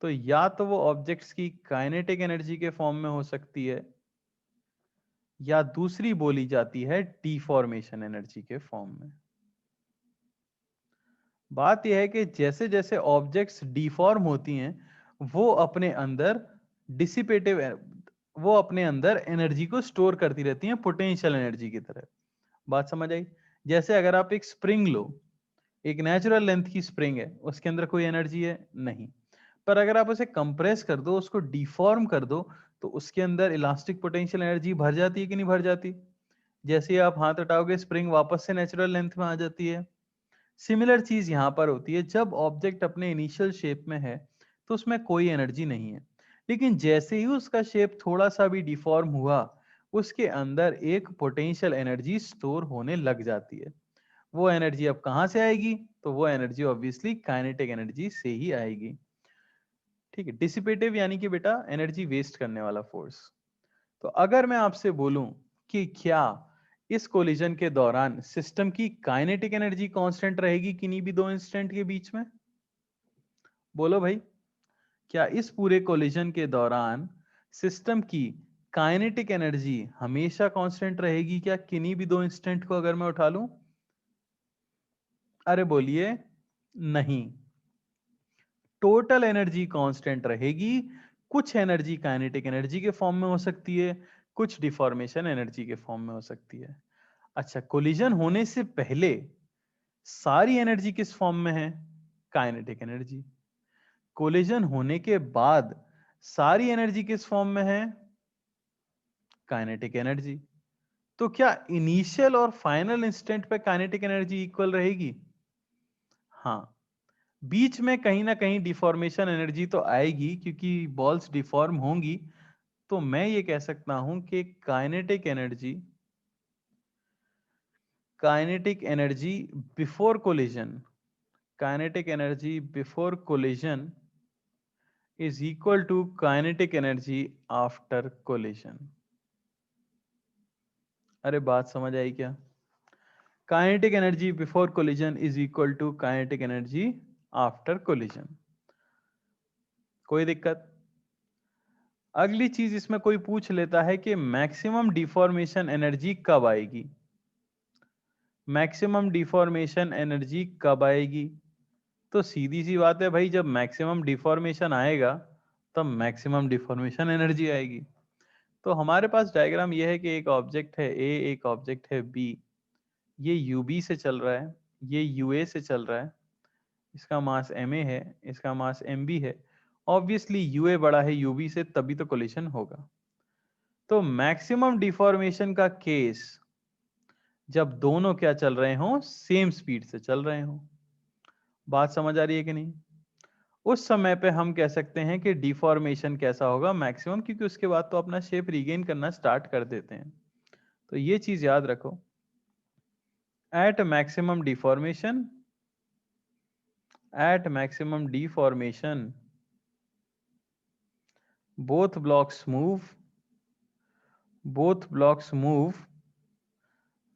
तो या तो वो ऑब्जेक्ट्स की काइनेटिक एनर्जी के फॉर्म में हो सकती है, या दूसरी बोली जाती है डिफॉर्मेशन एनर्जी के फॉर्म में। बात यह है कि जैसे जैसे ऑब्जेक्ट्स डिफॉर्म होती हैं, वो अपने अंदर डिसिपेटिव, वो अपने अंदर एनर्जी को स्टोर करती रहती हैं पोटेंशियल एनर्जी की तरह। बात समझ आई? जैसे अगर आप एक स्प्रिंग लो, एक नेचुरल लेंथ की स्प्रिंग है, उसके अंदर कोई एनर्जी है नहीं, पर अगर आप उसे कंप्रेस कर दो, उसको डिफॉर्म कर दो, तो उसके अंदर इलास्टिक पोटेंशियल एनर्जी भर जाती है कि नहीं भर जाती? जैसे ही आप हाथ हटाओगे, स्प्रिंग वापस से नेचुरल लेंथ में आ जाती है। सिमिलर चीज यहां पर होती है, जब ऑब्जेक्ट अपने इनिशियल शेप में है तो उसमें कोई एनर्जी नहीं है, लेकिन जैसे ही उसका शेप थोड़ा सा भी डिफॉर्म हुआ, उसके अंदर एक पोटेंशियल एनर्जी स्टोर होने लग जाती है। वो एनर्जी अब कहां से आएगी? तो वो एनर्जी ऑब्वियसली काइनेटिक एनर्जी से ही आएगी। ठीक है, डिसिपेटिव यानी कि बेटा एनर्जी वेस्ट करने वाला फोर्स। तो अगर मैं आपसे बोलूं कि क्या इस कोलिजन के दौरान सिस्टम की काइनेटिक एनर्जी कांस्टेंट रहेगी किन्हीं भी दो इंस्टेंट के बीच में, बोलो भाई, क्या इस पूरे कोलिजन के दौरान सिस्टम की काइनेटिक एनर्जी हमेशा कांस्टेंट रहेगी क्या किन्हीं भी दो इंस्टेंट को अगर मैं उठा लूं? अरे बोलिए, नहीं। टोटल एनर्जी कांस्टेंट रहेगी। कुछ एनर्जी काइनेटिक एनर्जी के फॉर्म में हो सकती है, कुछ डिफॉर्मेशन एनर्जी के फॉर्म में हो सकती है। अच्छा, कोलिजन होने से पहले सारी एनर्जी किस फॉर्म में है? Kinetic energy. कोलिजन होने के बाद सारी एनर्जी किस फॉर्म में है? Kinetic energy. तो क्या इनिशियल और फाइनल इंस्टेंट पे काइनेटिक एनर्जी इक्वल रहेगी? हाँ, बीच में कहीं ना कहीं डिफॉर्मेशन एनर्जी तो आएगी क्योंकि बॉल्स डिफॉर्म होंगी। तो मैं ये कह सकता हूं कि kinetic energy before collision, kinetic energy before collision is equal to kinetic energy after collision। अरे बात समझ आई क्या? Kinetic energy before collision is equal to kinetic energy after collision. कोई दिक्कत? अगली चीज इसमें कोई पूछ लेता है कि मैक्सिमम डिफॉर्मेशन एनर्जी कब आएगी? मैक्सिमम डिफॉर्मेशन एनर्जी कब आएगी? तो सीधी सी बात है भाई, जब मैक्सिमम डिफॉर्मेशन आएगा तब मैक्सिमम डिफॉर्मेशन एनर्जी आएगी। तो हमारे पास डायग्राम ये है कि एक ऑब्जेक्ट है ए, एक ऑब्जेक्ट है बी। ये यूबी से चल रहा है, ये यूए से चल रहा है। इसका मास ma है, इसका मास mb है। ऑब्वियसली यूए बड़ा है यूबी से, तभी तो कोलिशन होगा। तो मैक्सिमम डिफॉर्मेशन का केस जब दोनों क्या चल रहे हो, सेम स्पीड से चल रहे हो। बात समझ आ रही है कि नहीं? उस समय पे हम कह सकते हैं कि डिफॉर्मेशन कैसा होगा, मैक्सिमम, क्योंकि उसके बाद तो अपना शेप रिगेन करना स्टार्ट कर देते हैं। तो ये चीज याद रखो, at maximum deformation, at maximum deformation both blocks move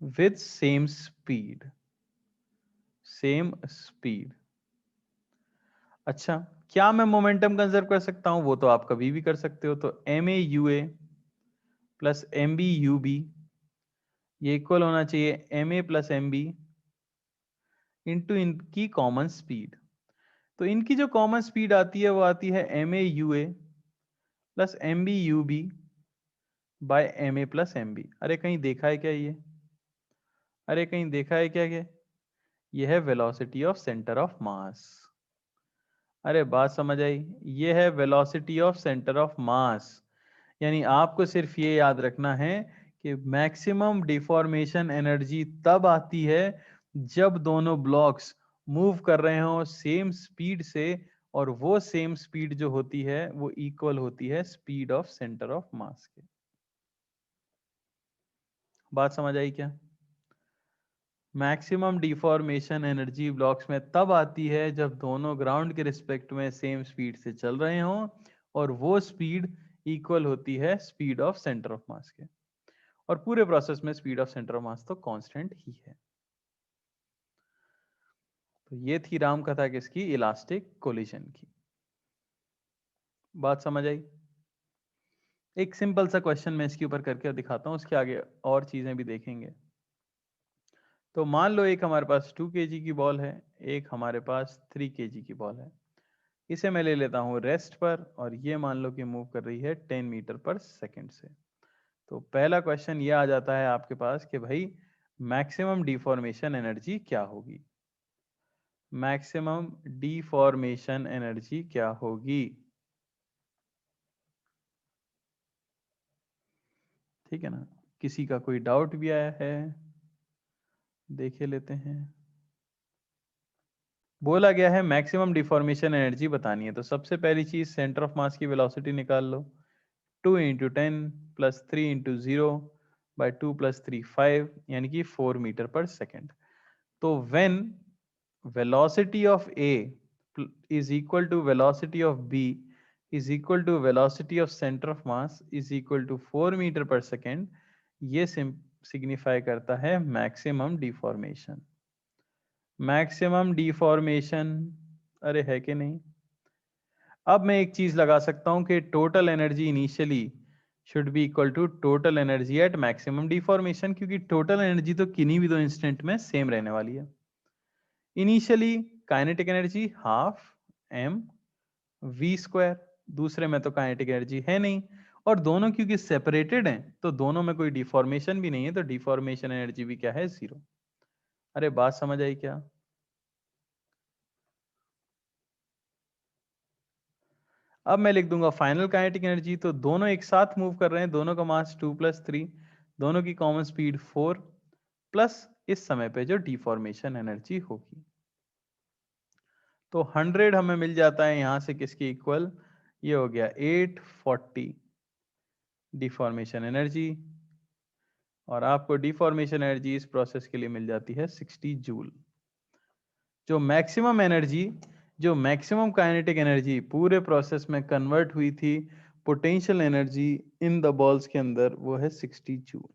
with same speed, अच्छा, क्या मैं मोमेंटम कंजर्व कर सकता हूं? वो तो आप कभी भी कर सकते हो। तो ma ua plus mb ub ये इक्वल होना चाहिए ma प्लस mb इंटू इनकी कॉमन स्पीड। तो इनकी जो कॉमन स्पीड आती है वो आती है ma ua plus mb ub by ma plus mb। अरे कहीं देखा है क्या ये? अरे कहीं देखा है क्या? ये है वेलोसिटी ऑफ सेंटर ऑफ मास। अरे बात समझ आई? ये है वेलोसिटी ऑफ सेंटर ऑफ मास। यानी आपको सिर्फ ये याद रखना है कि मैक्सिमम डिफॉर्मेशन एनर्जी तब आती है जब दोनों ब्लॉक्स मूव कर रहे हो सेम स्पीड से, और वो सेम स्पीड जो होती है वो इक्वल होती है स्पीड ऑफ सेंटर ऑफ मास के। बात समझ आई क्या? मैक्सिमम डिफॉर्मेशन एनर्जी ब्लॉक्स में तब आती है जब दोनों ग्राउंड के रिस्पेक्ट में सेम स्पीड से चल रहे हों, और वो स्पीड इक्वल होती है स्पीड ऑफ सेंटर ऑफ मास के। और पूरे प्रोसेस में स्पीड ऑफ सेंटर ऑफ मास तो कांस्टेंट ही है। तो ये थी राम कथा किसकी? इलास्टिक कोलिजन की। बात समझ आई? एक सिंपल सा क्वेश्चन मैं इसके ऊपर करके दिखाता हूं, उसके आगे और चीजें भी देखेंगे। तो मान लो एक हमारे पास 2 kg की बॉल है, एक हमारे पास 3 kg की बॉल है। इसे मैं ले लेता हूँ रेस्ट पर, और ये मान लो कि मूव कर रही है 10 मीटर पर सेकंड से। तो पहला क्वेश्चन ये आ जाता है आपके पास कि भाई मैक्सिमम डिफॉर्मेशन एनर्जी क्या होगी? मैक्सिमम डिफॉर्मेशन एनर्जी क्या होगी? ठीक है ना? किसी का कोई डाउट भी आया है? देखे लेते हैं। बोला गया है मैक्सिमम डिफॉर्मेशन एनर्जी बतानी है, तो सबसे पहली चीज सेंटर ऑफ मास की वेलोसिटी निकाल लो। 2 into 10 plus 3 into 0 by 2 plus 3 5, यानी कि 4 मीटर पर सेकेंड। तो when velocity of A is equal to velocity of B is equal to velocity of center of mass is equal to 4 metre पर second, ये signify करता है maximum deformation. Maximum deformation, अरे है कि नहीं? अब मैं एक चीज लगा सकता हूं कि total energy initially should be equal to total energy at maximum deformation, क्योंकि टोटल एनर्जी तो किन्हीं भी दो इंस्टेंट में सेम रहने वाली है। Initially kinetic energy half m v square, दूसरे में तो काइनेटिक एनर्जी है नहीं, और दोनों क्योंकि सेपरेटेड हैं तो दोनों में कोई डिफॉर्मेशन भी नहीं है, तो डिफॉर्मेशन एनर्जी भी क्या है? 0। अरे बात समझ आई क्या? अब मैं लिख दूंगा फाइनल काइनेटिक एनर्जी। तो दोनों एक साथ मूव कर रहे हैं, दोनों का मास 2 प्लस 3, दोनों की कॉमन स्पीड 4, प्लस इस समय पे जो डिफॉर्मेशन एनर्जी होगी। तो 100 हमें मिल जाता है यहां से किसकी इक्वल? ये हो गया 840 डिफॉर्मेशन एनर्जी, और आपको डिफॉर्मेशन एनर्जी इस प्रोसेस के लिए मिल जाती है 60 जूल। जो मैक्सिमम एनर्जी, जो मैक्सिमम काइनेटिक एनर्जी पूरे प्रोसेस में कन्वर्ट हुई थी potential energy in the balls के अंदर, वो है 60 जूल।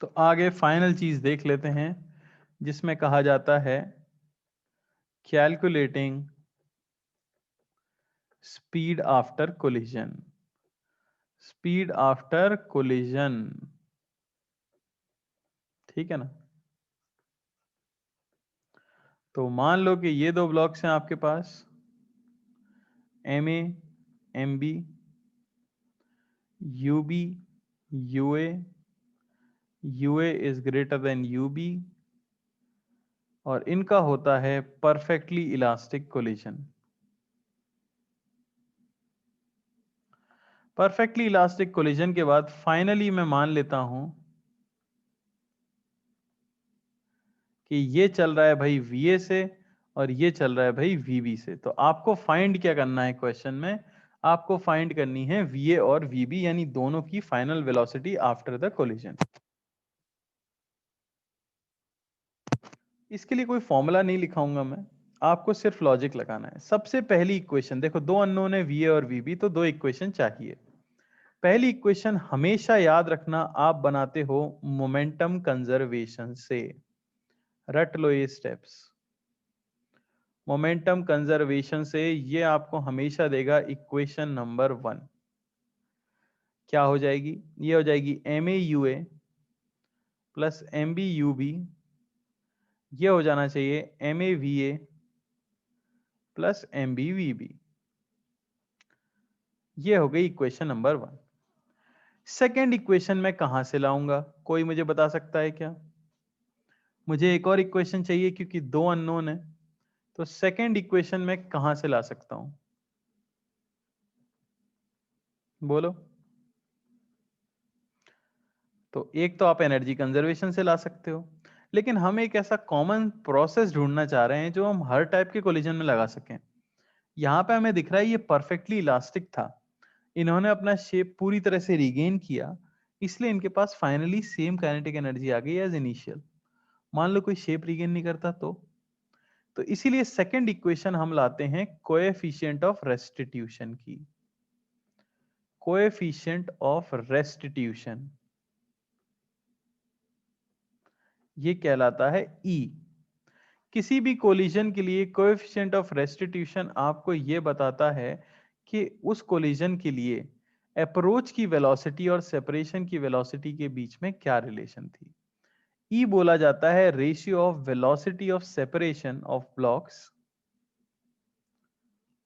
तो आगे फाइनल चीज देख लेते हैं, जिसमें कहा जाता है calculating speed after collision, speed after collision, ठीक है ना। तो मान लो कि ये दो ब्लॉक्स हैं आपके पास, MA MB, UB UA, UA is greater than UB, और इनका होता है perfectly elastic collision. Perfectly elastic collision के बाद फाइनली मैं मान लेता हूं कि ये चल रहा है भाई VA से और ये चल रहा है भाई VB से। तो आपको फाइंड क्या करना है क्वेश्चन में, आपको फाइंड करनी है VA और VB, यानी दोनों की final velocity after the collision. इसके लिए कोई फॉर्मूला नहीं लिखाऊंगा मैं, आपको सिर्फ लॉजिक लगाना है। सबसे पहली इक्वेशन देखो, दो अननोन है VA और VB, तो दो इक्वेशन चाहिए। पहली इक्वेशन हमेशा याद रखना, आप बनाते हो मोमेंटम कंजर्वेशन से, रट लो ये स्टेप्स। मोमेंटम कंजर्वेशन से ये आपको हमेशा देगा इक्वेशन नंबर 1। क्या हो जाएगी, ये हो जाएगी MAUA प्लस MBUB, ये हो जाना चाहिए MAVA प्लस MBVB। ये हो गई इक्वेशन नंबर 1। सेकेंड इक्वेशन मैं कहां से लाऊंगा, कोई मुझे बता सकता है क्या? मुझे एक और इक्वेशन चाहिए क्योंकि दो अननोन है, तो सेकेंड इक्वेशन मैं कहां से ला सकता हूं, बोलो। तो एक तो आप एनर्जी कंजर्वेशन से ला सकते हो, लेकिन हम एक ऐसा कॉमन प्रोसेस ढूंढना चाह रहे हैं जो हम हर टाइप के कोलिजन में लगा सकें। यहां पे हमें दिख रहा है ये परफेक्टली इलास्टिक था, इन्होंने अपना शेप पूरी तरह से रिगेन किया, इसलिए इनके पास फाइनली सेम काइनेटिक एनर्जी आ गई एज इनिशियल। मान लो कोई शेप रिगेन नहीं करता तो इसीलिए सेकंड इक्वेशन हम लाते हैं कोएफिशिएंट ऑफ रेस्टिट्यूशन की, कोएफिशिएंट ऑफ रेस्टिट्यूशन, ये कहलाता है E। किसी भी कोलिजन के लिए कोएफिशिएंट ऑफ रेस्टिट्यूशन आपको ये बताता है कि उस कोलिजन के लिए अप्रोच की वेलोसिटी और सेपरेशन की वेलोसिटी के बीच में क्या रिलेशन थी। ई बोला जाता है ratio of velocity of separation of blocks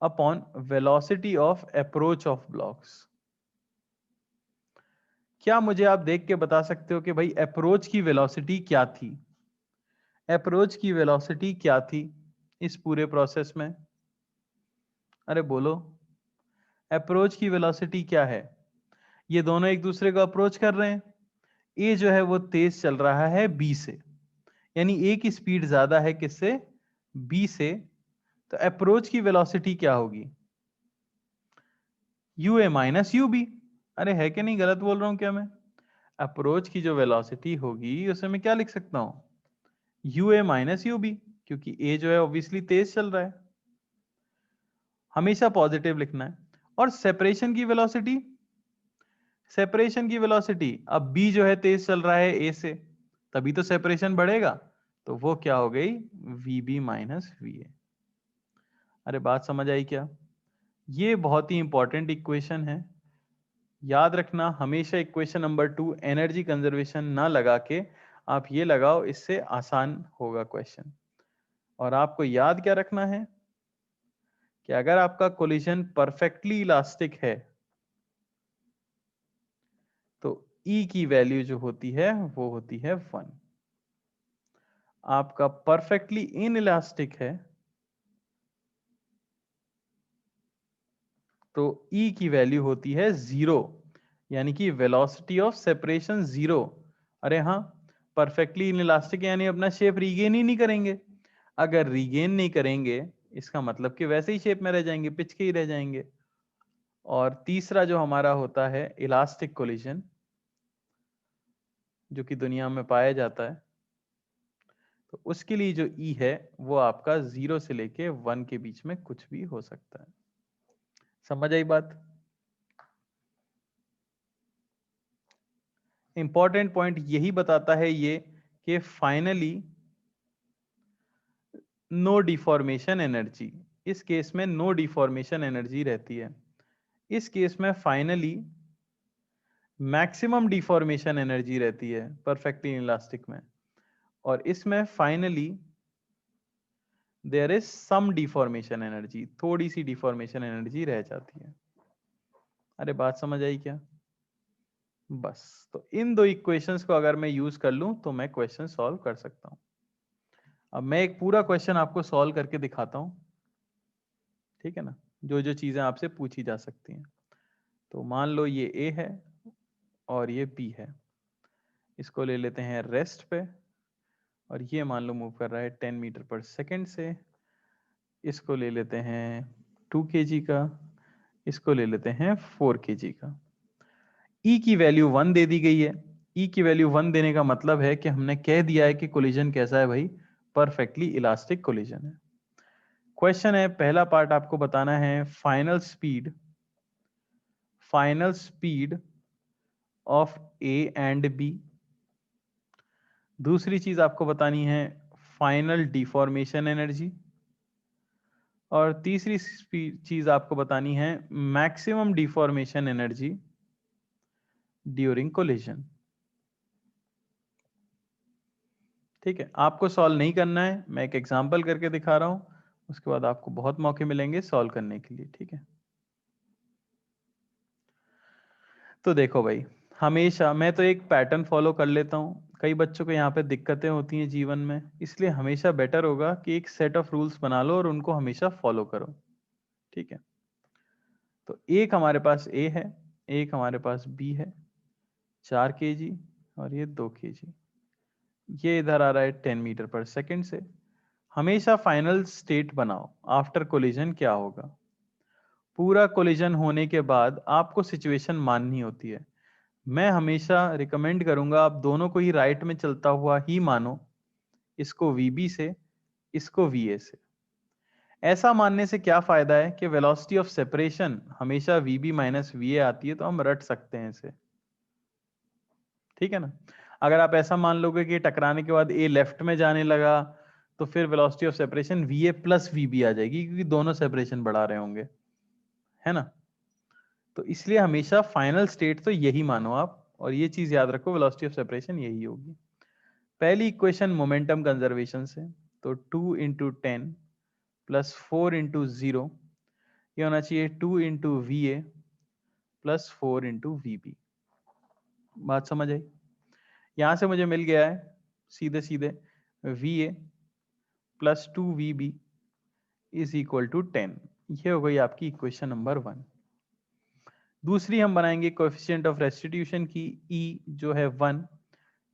upon velocity of approach of blocks. क्या मुझे आप देख के बता सकते हो कि भाई अप्रोच की वेलोसिटी क्या थी, अप्रोच की वेलोसिटी क्या थी इस पूरे प्रोसेस में? अरे बोलो, अप्रोच की वेलोसिटी क्या है? ये दोनों एक दूसरे को अप्रोच कर रहे हैं, ए जो है वो तेज चल रहा है बी से, यानी ए की स्पीड ज्यादा है किससे, बी से। तो अप्रोच की वेलोसिटी क्या होगी, यूए माइनस यूबी। अरे है कि नहीं, गलत बोल रहा हूं क्या मैं? अप्रोच की जो वेलोसिटी होगी उसे मैं क्या लिख सकता हूं, यूए माइनस यूबी, क्योंकि ए जो है ऑब्वियसली तेज चल रहा है, हमेशा पॉजिटिव लिखना है। और सेपरेशन की वेलोसिटी, सेपरेशन की वेलोसिटी, अब बी जो है तेज चल रहा है ए से, तभी तो सेपरेशन बढ़ेगा, तो वो क्या हो गई, वीबी माइनस वीए। अरे बात समझ आई क्या? ये बहुत ही इंपॉर्टेंट इक्वेशन है, याद रखना हमेशा इक्वेशन नंबर 2 एनर्जी कंजर्वेशन ना लगा के आप ये लगाओ, इससे आसान होगा क्वेश्चन। और आपको याद क्या रखना है कि अगर आपका कोलिजन परफेक्टली इलास्टिक है तो E की वैल्यू जो होती है वो होती है 1। आपका परफेक्टली इनइलास्टिक है तो E की वैल्यू होती है 0, यानी कि वेलोसिटी ऑफ सेपरेशन 0। अरे हाँ, परफेक्टली इनइलास्टिक यानी अपना शेप रीगेन ही नहीं करेंगे। अगर रीगेन नहीं करेंगे इसका मतलब कि वैसे ही शेप में रह जाएंगे, पिच के ही रह जाएंगे। और तीसरा जो हमारा होता है इलास्टिक कोलिजन, जो कि दुनिया में पाया जाता है, तो उसके लिए जो E है वो आपका 0 से लेके 1 के बीच में कुछ भी हो सकता है। समझ आई बात? इंपॉर्टेंट पॉइंट यही बताता है ये कि फाइनली नो डिफॉर्मेशन एनर्जी, इस केस में नो डिफॉर्मेशन एनर्जी रहती है। इस केस में फाइनली मैक्सिमम डिफॉर्मेशन एनर्जी रहती है परफेक्टली इलास्टिक में, और इसमें finally there is some deformation energy, थोड़ी सी डिफॉर्मेशन एनर्जी रह जाती है। अरे बात समझ आई क्या? बस तो इन दो इक्वेशंस को अगर मैं यूज कर लूं तो मैं क्वेश्चन सॉल्व कर सकता हूं। अब मैं एक पूरा क्वेश्चन आपको सॉल्व करके दिखाता हूं, ठीक है ना, जो जो चीजें आपसे पूछी जा सकती हैं। तो मान लो ये ए है और ये बी है, इसको ले लेते हैं रेस्ट पे, और ये मान लो मूव कर रहा है 10 मीटर पर सेकेंड से। इसको ले लेते हैं 2 kg का, इसको ले लेते हैं 4 kg का। E की वैल्यू 1 दे दी गई है। E की वैल्यू 1 देने का मतलब है कि हमने कह दिया है कि कोलिजन कैसा है भाई, परफेक्टली इलास्टिक कोलिजन है। क्वेश्चन है, पहला पार्ट आपको बताना है final speed of A and B. दूसरी चीज आपको बतानी है फाइनल डिफॉर्मेशन एनर्जी, और तीसरी चीज आपको बतानी है maximum deformation energy during collision. ठीक है, आपको सॉल्व नहीं करना है, मैं एक एग्जांपल करके दिखा रहा हूं, उसके बाद आपको बहुत मौके मिलेंगे सॉल्व करने के लिए। ठीक है, तो देखो भाई, हमेशा मैं तो एक पैटर्न फॉलो कर लेता हूं, कई बच्चों को यहाँ पे दिक्कतें होती हैं जीवन में, इसलिए हमेशा बेटर होगा कि एक सेट ऑफ रूल्स बना लो और उनको हमेशा फॉलो करो। ठीक है, तो एक हमारे पास ए है, एक हमारे पास बी है, 4 kg और ये 2 kg, ये इधर आ रहा है 10 मीटर पर सेकेंड से। हमेशा फाइनल स्टेट बनाओ आफ्टर कोलिजन क्या होगा। पूरा कोलिजन होने के बाद आपको सिचुएशन माननी होती है। मैं हमेशा रिकमेंड करूंगा आप दोनों को ही राइट में चलता हुआ ही मानो, इसको VB से, इसको VA से। ऐसा मानने से क्या फायदा है कि वेलोसिटी ऑफ सेपरेशन हमेशा VB माइनस VA आती है, तो हम रट सकते हैं इसे। ठीक है ना, अगर आप ऐसा मान लोगे कि टकराने के बाद ए लेफ्ट में जाने लगा, तो फिर velocity of separation VA plus VB आ जाएगी, क्योंकि दोनों सेपरेशन बढ़ा रहे होंगे, है ना। तो इसलिए हमेशा फाइनल स्टेट तो यही मानो आप, और ये चीज याद रखो, वेलोसिटी ऑफ सेपरेशन यही होगी। पहली इक्वेशन मोमेंटम कंजर्वेशन से, तो 2 इंटू 10 प्लस 4 इंटू 0, ये होना चाहिए 2 into VA plus 4 into VB। बात समझ आई? यहां से मुझे मिल गया है सीधे सीधे VA plus 2VB is equal to 10। ये हो गई आपकी इक्वेशन नंबर 1। दूसरी हम बनाएंगे कोएफिशिएंट ऑफ रेस्टिट्यूशन की, E जो है 1,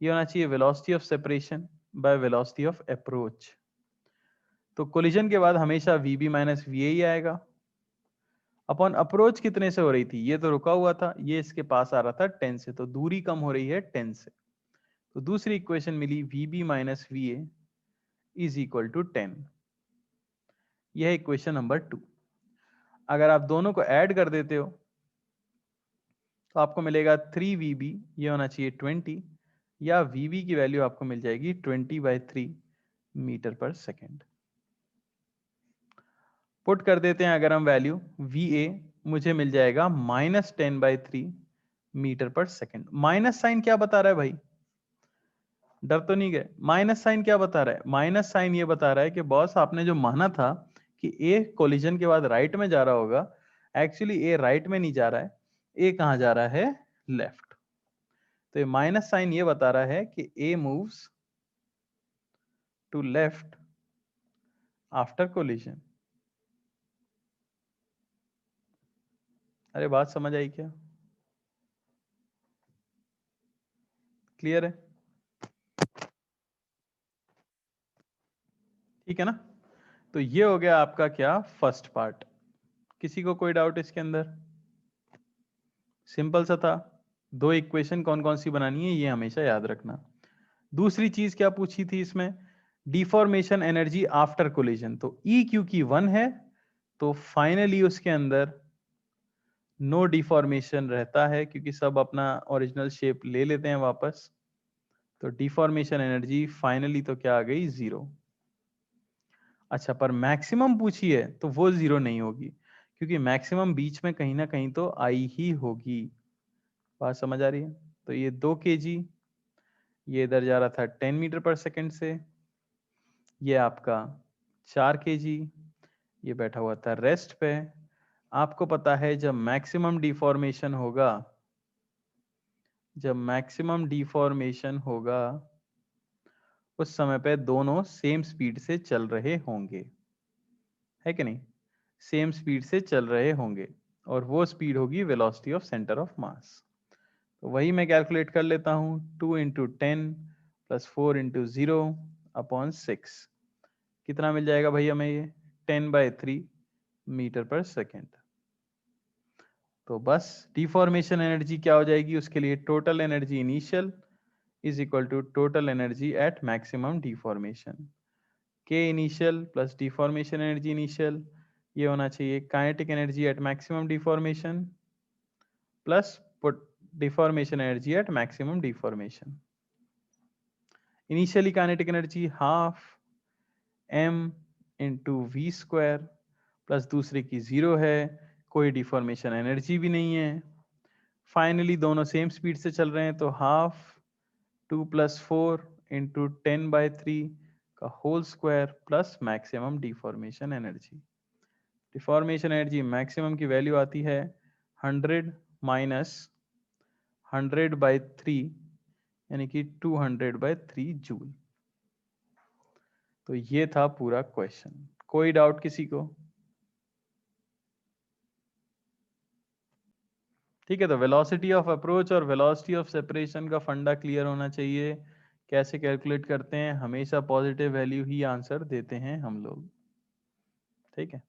ये होना चाहिए velocity of separation by velocity of approach. तो कोलिजन के बाद हमेशा VB माइनस VA ही आएगा। अपॉन अप्रोच कितने से हो रही थी, ये तो रुका हुआ था, ये इसके पास आ रहा था 10 से, तो दूरी कम हो रही है 10 से। तो दूसरी इक्वेशन मिली VB minus VA is equal to 10। यह है इक्वेशन नंबर 2। अगर आप दोनों को ऐड कर देते हो तो आपको मिलेगा 3VB, ये होना चाहिए 20, या VB की वैल्यू आपको मिल जाएगी 20/3 मीटर पर सेकेंड। पुट कर देते हैं अगर हम वैल्यू, VA मुझे मिल जाएगा -10/3 मीटर पर सेकेंड। माइनस साइन क्या बता रहा है भाई, डर तो नहीं गए? माइनस साइन क्या बता रहा है? माइनस साइन ये बता रहा है कि बॉस आपने जो माना था कि ए कोलिजन के बाद राइट में जा रहा होगा, एक्चुअली ए राइट में नहीं जा रहा है, ए कहां जा रहा है, लेफ्ट। तो ये माइनस साइन ये बता रहा है कि A moves to left after collision. अरे बात समझ आई क्या? क्लियर है? ठीक है ना। तो ये हो गया आपका क्या, फर्स्ट पार्ट। किसी को कोई डाउट इसके अंदर? सिंपल सा था, दो इक्वेशन कौन कौन सी बनानी है ये हमेशा याद रखना। दूसरी चीज क्या पूछी थी इसमें, डिफॉर्मेशन एनर्जी आफ्टर कोलिजन। तो E क्योंकि 1 है, तो फाइनली उसके अंदर नो डिफॉर्मेशन रहता है, क्योंकि सब अपना ओरिजिनल शेप ले लेते हैं वापस। तो डिफॉर्मेशन एनर्जी फाइनली तो क्या आ गई, 0। अच्छा, पर मैक्सिमम पूछी है तो वो 0 नहीं होगी, क्योंकि मैक्सिमम बीच में कहीं ना कहीं तो आई ही होगी। बात समझ आ रही है? तो ये 2 kg, ये इधर जा रहा था 10 मीटर पर सेकंड से, ये आपका 4 kg, ये बैठा हुआ था रेस्ट पे। आपको पता है जब मैक्सिमम डिफॉर्मेशन होगा, जब मैक्सिमम डिफॉर्मेशन होगा उस समय पे दोनों सेम स्पीड से चल रहे होंगे, है कि नहीं? सेम स्पीड से चल रहे होंगे, और वो स्पीड होगी वेलोसिटी ऑफ सेंटर ऑफ मास। तो वही मैं कैलकुलेट कर लेता हूँ, 2 इंटू 10 प्लस 4 इंटू 0 अपॉन 6। कितना मिल जाएगा भाई हमें ये? 10/3 मीटर पर सेकेंड। तो बस डिफॉर्मेशन एनर्जी क्या हो जाएगी उसके लिए? Total energy initial is equal to total energy at maximum deformation. K initial plus deformation energy initial, ये होना चाहिए kinetic energy at maximum deformation plus deformation energy at maximum deformation. Initially kinetic energy half m into V square, plus दूसरे की 0 है, कोई deformation energy भी नहीं है। फाइनली दोनों सेम स्पीड से चल रहे हैं, तो हाफ 2 प्लस 4 इंटू 10/3 का whole square plus maximum deformation energy. Deformation energy maximum की वैल्यू आती है 100 माइनस 100/3, यानी कि 200/3 जूल। तो ये था पूरा क्वेश्चन। कोई डाउट किसी को? ठीक है, तो वेलोसिटी ऑफ अप्रोच और वेलोसिटी ऑफ सेपरेशन का फंडा क्लियर होना चाहिए। कैसे कैलकुलेट करते हैं? हमेशा पॉजिटिव वैल्यू ही आंसर देते हैं हम लोग। ठीक है,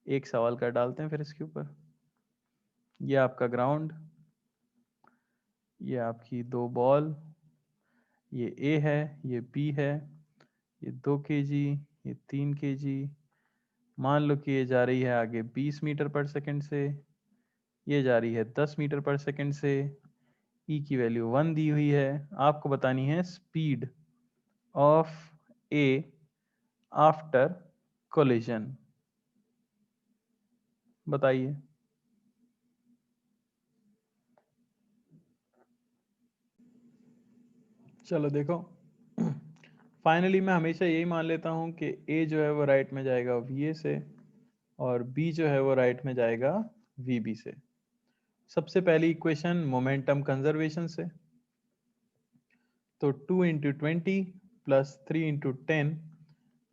एक सवाल कर डालते हैं फिर इसके ऊपर। ये आपका ग्राउंड, ये आपकी 2 बॉल, ये ए है, ये बी है, ये 2 kg, ये 3 kg। मान लो कि ये जा रही है आगे 20 मीटर पर सेकंड से, ये जा रही है 10 मीटर पर सेकंड से। ई की वैल्यू 1 दी हुई है। आपको बतानी है speed of A after collision. बताइए। चलो देखो, फाइनली मैं हमेशा यही मान लेता हूं कि ए जो है वो राइट में जाएगा वी ए से, और बी जो है वो राइट में जाएगा वी बी से। सबसे पहली इक्वेशन मोमेंटम कंजर्वेशन से, तो 2 इंटू 20 प्लस 3 इंटू 10,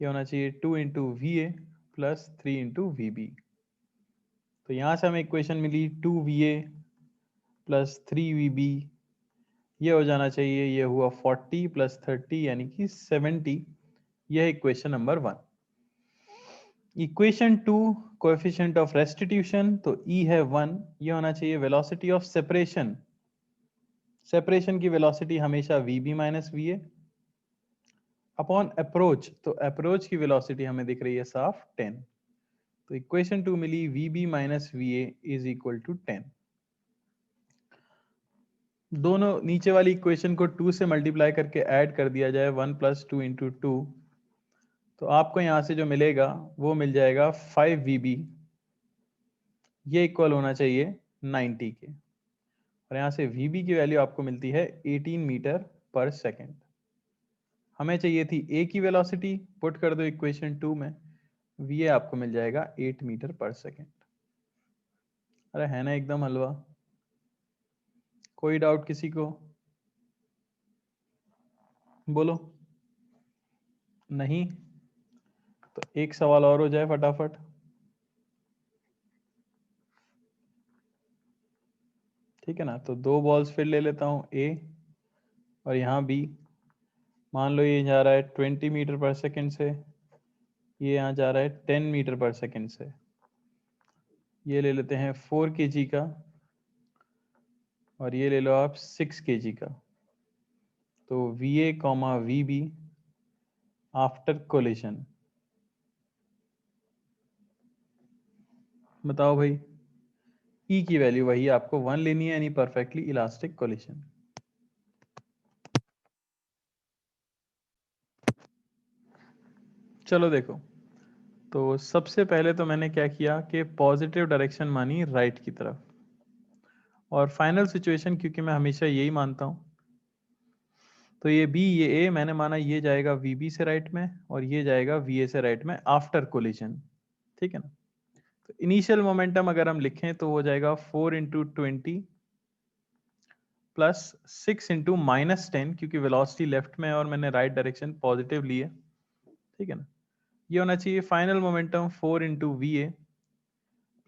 ये होना चाहिए 2 into v A plus 3 into v B. तो यहाँ से हमें इक्वेशन मिली 2 VA प्लस 3 VB, ये हो जाना चाहिए, ये हुआ 40 प्लस 30 यानी कि 70। यह equation number 1। Equation 2 coefficient of restitution, तो E है 1, ये होना चाहिए वेलोसिटी ऑफ सेपरेशन। सेपरेशन की वेलोसिटी हमेशा VB minus VA upon approach, तो अप्रोच की वेलोसिटी हमें दिख रही है साफ 10। तो इक्वेशन 2 मिली VB minus VA is equal to 10। दोनों नीचे वाली इक्वेशन को 2 से मल्टीप्लाई करके ऐड कर दिया जाए, 1 प्लस 2 इंटू 2, तो आपको यहां से जो मिलेगा वो मिल जाएगा 5VB। ये इक्वल होना चाहिए 90 के, और यहाँ से VB की वैल्यू आपको मिलती है 18 मीटर पर सेकेंड। हमें चाहिए थी ए की वेलोसिटी, पुट कर दो इक्वेशन 2 में, VA आपको मिल जाएगा 8 मीटर पर सेकेंड। अरे है ना एकदम हलवा। कोई डाउट किसी को? बोलो। नहीं तो एक सवाल और हो जाए फटाफट। ठीक है ना, तो 2 बॉल्स फिर ले लेता हूँ, ए और यहाँ बी। मान लो ये जा रहा है 20 मीटर पर सेकंड से, ये यहाँ जा रहा है 10 मीटर पर सेकंड से। ये ले लेते हैं 4 kg का, और ये ले लो आप 6 kg का। तो VA comma VB after collision, बताओ भाई। E की वैल्यू वही आपको 1 लेनी है, यानी परफेक्टली इलास्टिक कोलिशन। चलो देखो, तो सबसे पहले तो मैंने क्या किया कि पॉजिटिव डायरेक्शन मानी राइट की तरफ, और फाइनल सिचुएशन क्योंकि मैं हमेशा यही मानता हूं, तो ये बी ये ए मैंने माना ये जाएगा वीबी से राइट में और ये जाएगा वीए से राइट में आफ्टर कोलिजन, ठीक है ना। तो इनिशियल मोमेंटम अगर हम लिखें तो हो जाएगा 4 इंटू 20 प्लस 6 इंटू -10, क्योंकि वेलोसिटी लेफ्ट में है और मैंने राइट डायरेक्शन पॉजिटिव ली है, ठीक है ना। ये होना चाहिए final momentum 4 into v A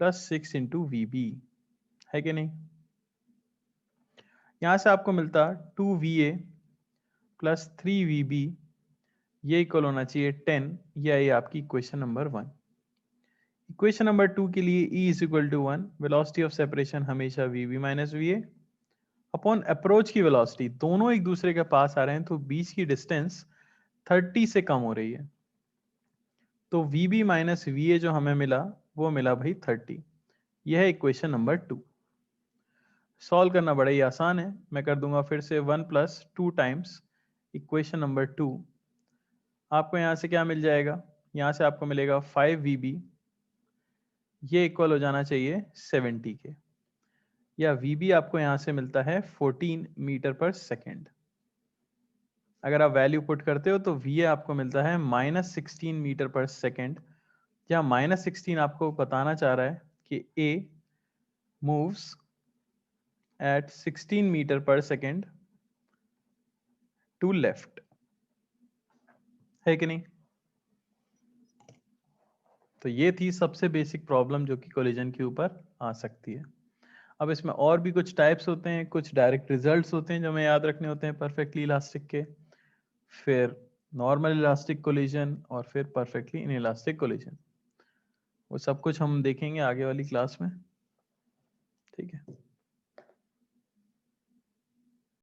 plus 6 into v B, है कि नहीं। यहां से आपको मिलता 2 VA प्लस 3 VB, ये इक्वल होना चाहिए 10, ये आपकी इक्वेशन नंबर 1। इक्वेशन नंबर 2 के लिए E is equal to 1, velocity of separation हमेशा VB minus VA upon approach की वेलोसिटी, दोनों एक दूसरे के पास आ रहे हैं तो बीच की डिस्टेंस 30 से कम हो रही है, तो VB माइनस VA जो हमें मिला वो मिला भाई 30। यह है इक्वेशन नंबर 2। सॉल्व करना बड़ा ही आसान है, मैं कर दूंगा फिर से 1 प्लस 2 टाइम्स इक्वेशन नंबर 2। आपको यहां से क्या मिल जाएगा, यहां से आपको मिलेगा 5 VB, ये इक्वल हो जाना चाहिए 70 के, या VB आपको यहां से मिलता है 14 मीटर पर सेकेंड। अगर आप वैल्यू पुट करते हो तो VA आपको मिलता है -16 मीटर पर सेकेंड, या -16 आपको बताना चाह रहा है कि A moves at 16 मीटर पर सेकेंड टू लेफ्ट, है कि नहीं। तो ये थी सबसे बेसिक प्रॉब्लम जो कि कोलिजन के ऊपर आ सकती है। अब इसमें और भी कुछ टाइप्स होते हैं, कुछ डायरेक्ट रिजल्ट्स होते हैं जो हमें याद रखने होते हैं परफेक्टली इलास्टिक के, फिर नॉर्मल इलास्टिक कोलिजन, और फिर परफेक्टली इन इलास्टिक कोलिजन। वो सब कुछ हम देखेंगे आगे वाली क्लास में, ठीक है।